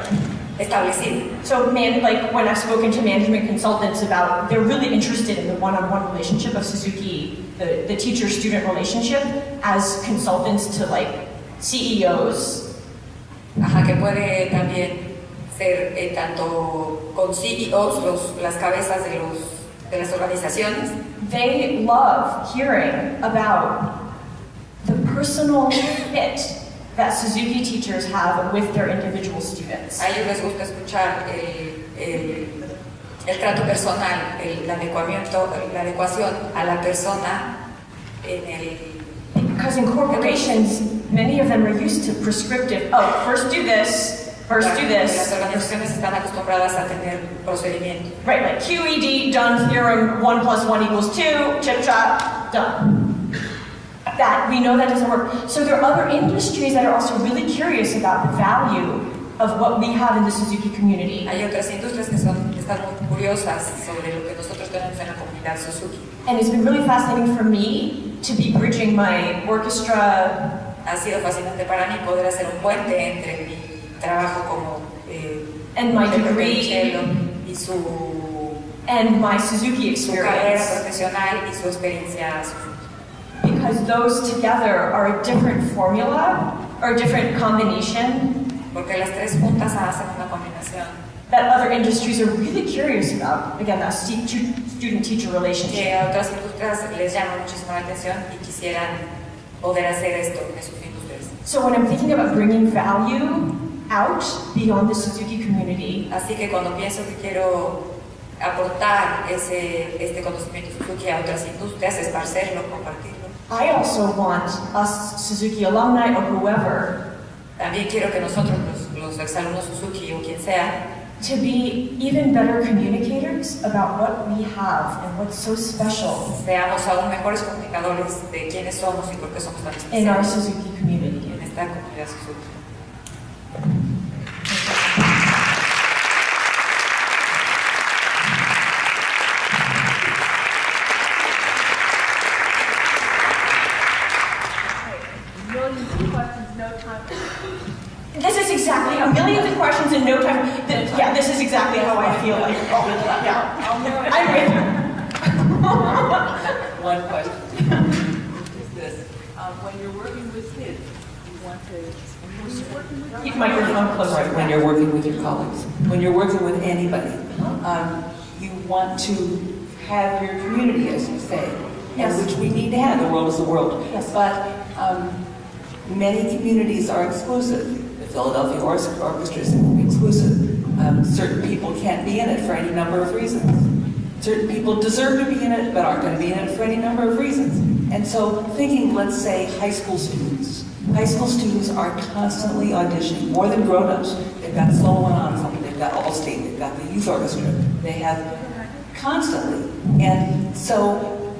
establecida. So like when I've spoken to management consultants about, they're really interested in the one-on-one relationship of Suzuki, the teacher-student relationship, as consultants to like CEOs. Ajá, que puede también ser tanto con CEOs, las cabezas de las organizaciones. They love hearing about the personal fit that Suzuki teachers have with their individual students. A ellos les gusta escuchar el trato personal, la adecuación a la persona en el... Because in corporations, many of them are used to prescriptive, oh, first do this, first do Las this. organizaciones están acostumbradas a tener procedimientos. Right, like QED, done, theorem, 1 + 1 = 2, chip chop, done. That, we know that doesn't work. So there are other industries that are also really curious about the value of what we have in the Suzuki community. Hay otras industrias que están muy curiosas sobre lo que nosotros tenemos en la comunidad Suzuki. And it's been really fascinating for me to be bridging my orchestra Ha sido fascinante para mí poder hacer un puente entre mi trabajo como and my intérprete de degree cello y su and my Suzuki carrera experience. profesional y su experiencia Suzuki. Because those together are a different formula or a different combination Porque las tres juntas hacen una combinación that other industries are really curious about. Again, that student-teacher relationship. que a otras industrias les llama muchísimo la atención y quisieran poder hacer esto en sus industrias. So when I'm thinking about bringing value out beyond the Suzuki community, Así que cuando pienso que quiero aportar este conocimiento Suzuki a otras industrias, esparcerlo, compartirlo, I also want us Suzuki alumni or whoever también quiero que nosotros, los exalumnos Suzuki o quien sea, to be even better communicators about what we have and what's so special seamos aún mejores comunicadores de quiénes somos y por qué somos tan in our especiales Suzuki community. en esta comunidad Suzuki. Millions of questions, no time. This is exactly a million of questions in no time. Yeah, this is exactly how I feel. Like, oh, yeah, I'm with you. One question is this: when you're working with kids, you want to. When you're working with Keep microphone closer. Right, when you're working with your colleagues, when you're working with anybody, you want to have your community, as you say, Yes. and which we need to have. The world is the world. Yes. But many communities are exclusive. The Philadelphia Orchestra is exclusive. Certain people can't be in it for any number of reasons. Certain people deserve to be in it, but aren't going to be in it for any number of reasons. And so thinking, let's say, high school students. High school students are constantly auditioning, more than grown-ups. They've got solo and ensemble, they've got Allstate, they've got the youth orchestra. They have constantly. And so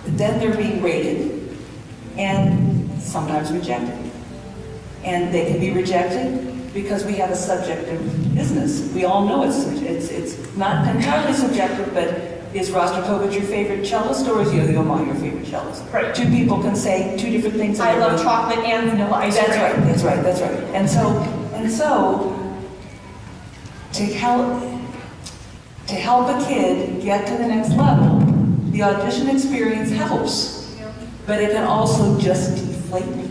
then they're being rated and sometimes rejected. And they can be rejected because we have a subjective business. We all know it's not entirely subjective, but is Rostropovich your favorite cellist or is Yo-Yo Ma your favorite cellist? Right. Two people can say two different things. I love chocolate and vanilla ice cream. That's right. And so to help a kid get to the next level, the audition experience helps, but it can also just deflate me.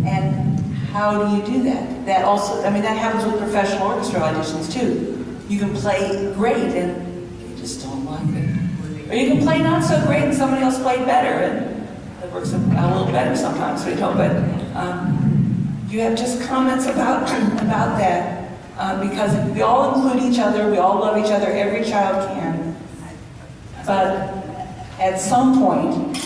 And how do you do that? That also, I mean, that happens with professional orchestra auditions too. You can play great and you just don't like it. Or you can play not so great and somebody else played better and it works a little better sometimes, but you have just comments about that because we all include each other, we all love each other, every child can. But at some point,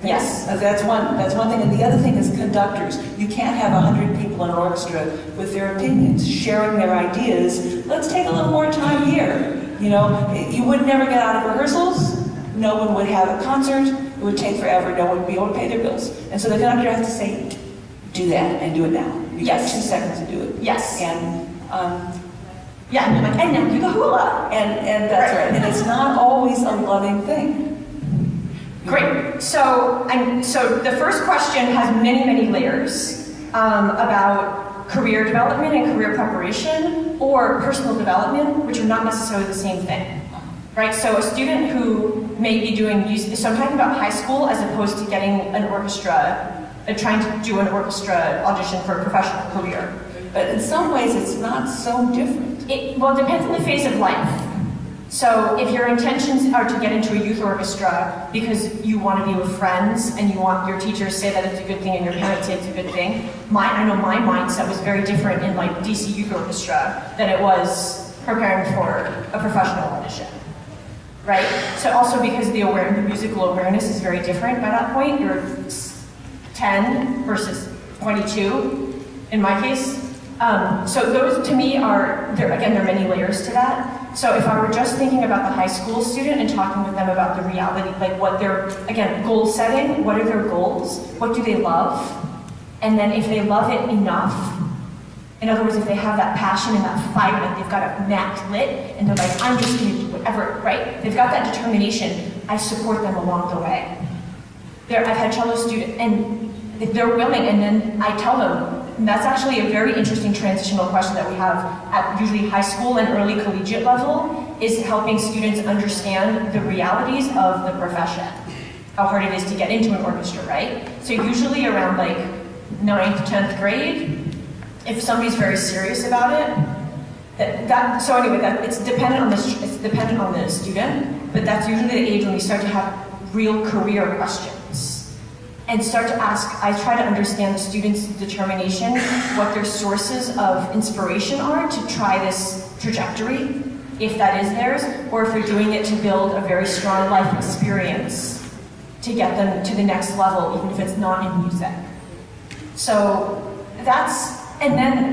Yes. That's one thing. And the other thing is conductors. You can't have 100 people in an orchestra with their opinions, sharing their ideas. Let's take a little more time here. You know, you would never get out of rehearsals. No one would have a concert. It would take forever. No one would be able to pay their bills. And so the conductor has to say, do that and do it now. You got 2 seconds to do it. Yes. And Yeah, and you're like, and now do the hula. and that's right. And it's not always a loving thing. Great. So the first question has many layers about career development and career preparation, or personal development, which are not necessarily the same thing. Right? So a student who may be doing music, so I'm talking about high school as opposed to getting an orchestra, trying to do an orchestra audition for a professional career. But in some ways, it's not so different. It depends on the phase of life. So if your intentions are to get into a youth orchestra because you want to be with friends and you want your teachers say that it's a good thing and your parents say it's a good thing, I know my mindset was very different in like DC Youth Orchestra than it was preparing for a professional audition. Right? So also because the musical awareness is very different by that point. You're 10 versus 22 in my case. So those to me there are many layers to that. So if I were just thinking about the high school student and talking with them about the reality, like what their, goal setting, what are their goals, what do they love, and then if they love it enough, in other words, if they have that passion and that fire, like they've got a match lit, and they're like, I'm just gonna do whatever, right? They've got that determination, I support them along the way. I've had cello students, and if they're willing, and then I tell them, and that's actually a very interesting transitional question that we have at usually high school and early collegiate level, is helping students understand the realities of the profession. How hard it is to get into an orchestra, right? So usually around like 9th, 10th grade, if somebody's very serious about it, it's dependent on the student, but that's usually the age when we start to have real career questions. And start to ask, I try to understand the students' determination, what their sources of inspiration are to try this trajectory, if that is theirs, or if they're doing it to build a very strong life experience to get them to the next level, even if it's not in music. So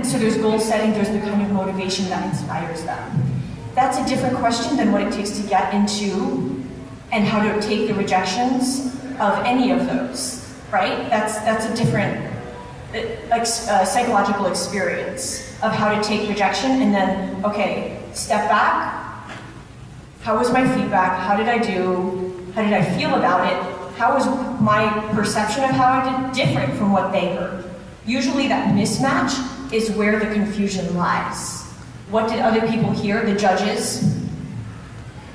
so there's goal setting, there's the kind of motivation that inspires them. That's a different question than what it takes to get into and how to take the rejections of any of those. Right? That's a different psychological experience of how to take rejection and then, okay, step back. How was my feedback? How did I do? How did I feel about it? How was my perception of how I did different from what they heard? Usually that mismatch is where the confusion lies. What did other people hear, the judges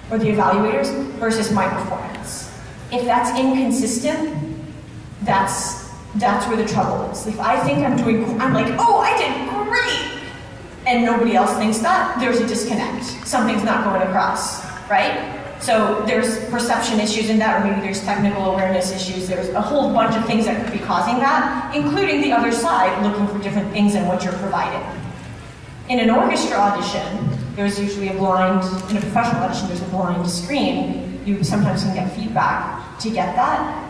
or the evaluators, versus my performance? If that's inconsistent, that's where the trouble is. If I think I'm like, oh, I did great, and nobody else thinks that, there's a disconnect. Something's not going across, right? So there's perception issues in that, or maybe there's technical awareness issues. There's a whole bunch of things that could be causing that, including the other side looking for different things in what you're providing. In an orchestra audition, there's usually in a professional audition, there's a blind screen. You sometimes can get feedback to get that.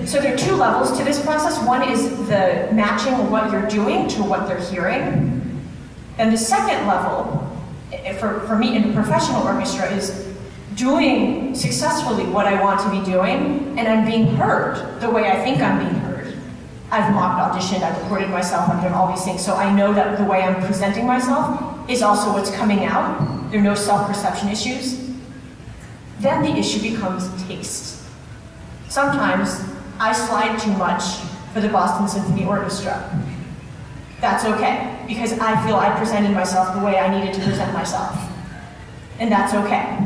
So there are 2 levels to this process. One is the matching what you're doing to what they're hearing. And the second level, for me in a professional orchestra, is doing successfully what I want to be doing, and I'm being heard the way I think I'm being heard. I've mocked auditioned, I've recorded myself, I've done all these things, so I know that the way I'm presenting myself is also what's coming out. There are no self-perception issues. Then the issue becomes taste. Sometimes I slide too much for the Boston Symphony Orchestra. That's okay, because I feel I presented myself the way I needed to present myself. And that's okay.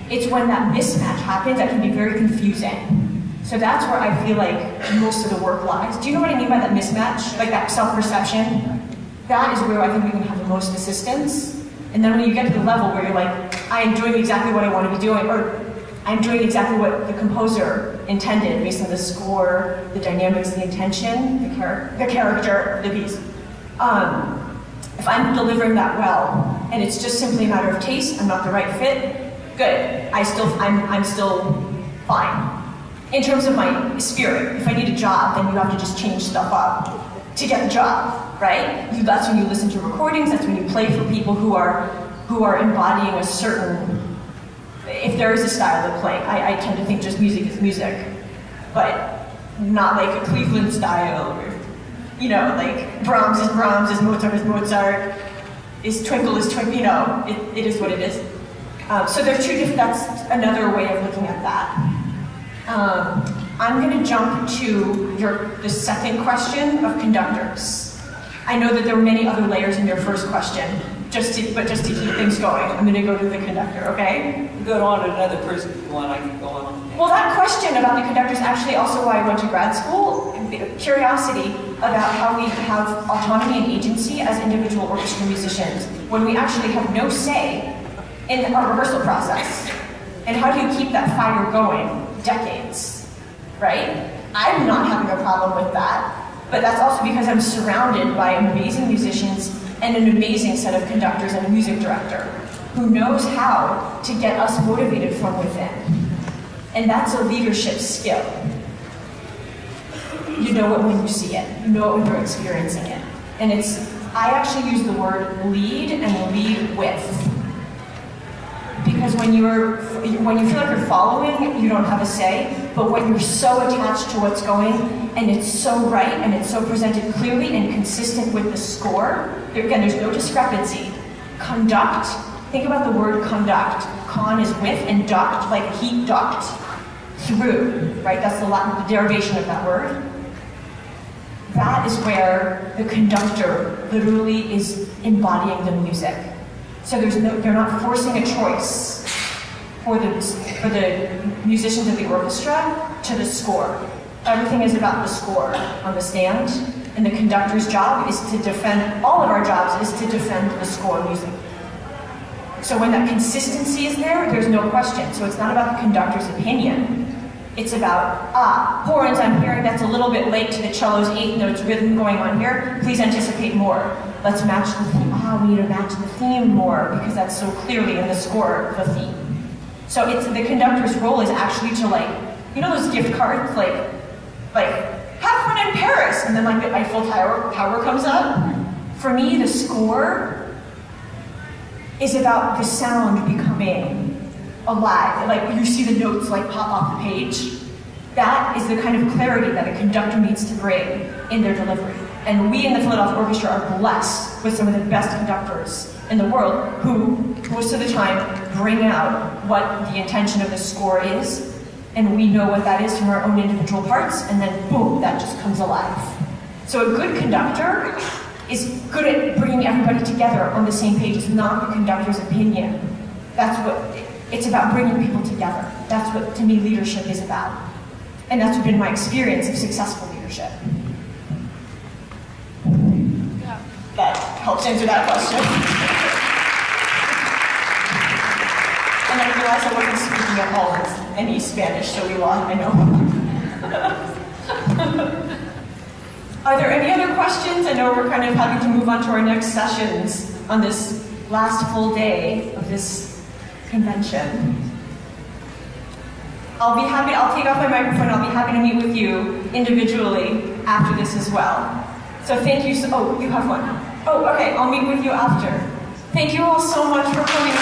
It's when that mismatch happens that can be very confusing. So that's where I feel like most of the work lies. Do you know what I mean by that mismatch? Like that self-perception? That is where I think we can have the most assistance. And then when you get to the level where you're like, I am doing exactly what I want to be doing, or I'm doing exactly what the composer intended based on the score, the dynamics, the intention, the character, the piece. If I'm delivering that well, and it's just simply a matter of taste, I'm not the right fit, good. I'm still fine. in terms of my spirit. If I need a job, then you have to just change stuff up to get the job, right? That's when you listen to recordings, that's when you play for people who are embodying a certain, if there is a style of playing, I tend to think just music is music, but not like a Cleveland style, or, you know, like Brahms is Mozart is Mozart, is Twinkle, you know, it is what it is. So there are two different, that's another way of looking at that. I'm going to jump to the second question of conductors. I know that there were many other layers in your first question, but just to keep things going, I'm going to go to the conductor, okay? Go on to another person if you want, I can go on. Well, that question about the conductor is actually also why I went to grad school. Curiosity about how we have autonomy and agency as individual orchestra musicians when we actually have no say in our rehearsal process. And how do you keep that fire going decades, right? I'm not having a problem with that, but that's also because I'm surrounded by amazing musicians and an amazing set of conductors and a music director who knows how to get us motivated from within. And that's a leadership skill. You know it when you see it. You know it when you're experiencing it. And I actually use the word lead and lead with. Because when you feel like you're following, you don't have a say. But when you're so attached to what's going, and it's so right, and it's so presented clearly and consistent with the score, again, there's no discrepancy. Conduct, think about the word conduct. Con is with, and duct, like he ducked through, right? That's the Latin derivation of that word. That is where the conductor literally is embodying the music. So they're not forcing a choice for the musicians of the orchestra to the score. Everything is about the score on the stand, and the conductor's job is to defend, all of our jobs is to defend the score music. So when that consistency is there, there's no question. So it's not about the conductor's opinion. It's about, horns, I'm hearing that's a little bit late to the cello's 8th notes rhythm going on here. Please anticipate more. Let's match the theme. We need to match the theme more because that's so clearly in the score, the theme. So the conductor's role is actually to, like, you know those gift cards, like have fun in Paris, and then like the Eiffel Tower comes up? For me, the score is about the sound becoming alive. Like you see the notes like pop off the page. That is the kind of clarity that a conductor needs to bring in their delivery. And we in the Philadelphia Orchestra are blessed with some of the best conductors in the world who, most of the time, bring out what the intention of the score is, and we know what that is from our own individual parts, and then boom, that just comes alive. So a good conductor is good at bringing everybody together on the same page. It's not the conductor's opinion. It's about bringing people together. That's what, to me, leadership is about. And that's been my experience of successful leadership. That helps answer that question. And I realized I wasn't speaking at all any Spanish, so we lost, I know. Are there any other questions? I know we're kind of having to move on to our next sessions on this last full day of this convention. I'll take off my microphone, I'll be happy to meet with you individually after this as well. So thank you, you have one. Oh, okay, I'll meet with you after. Thank you all so much for coming.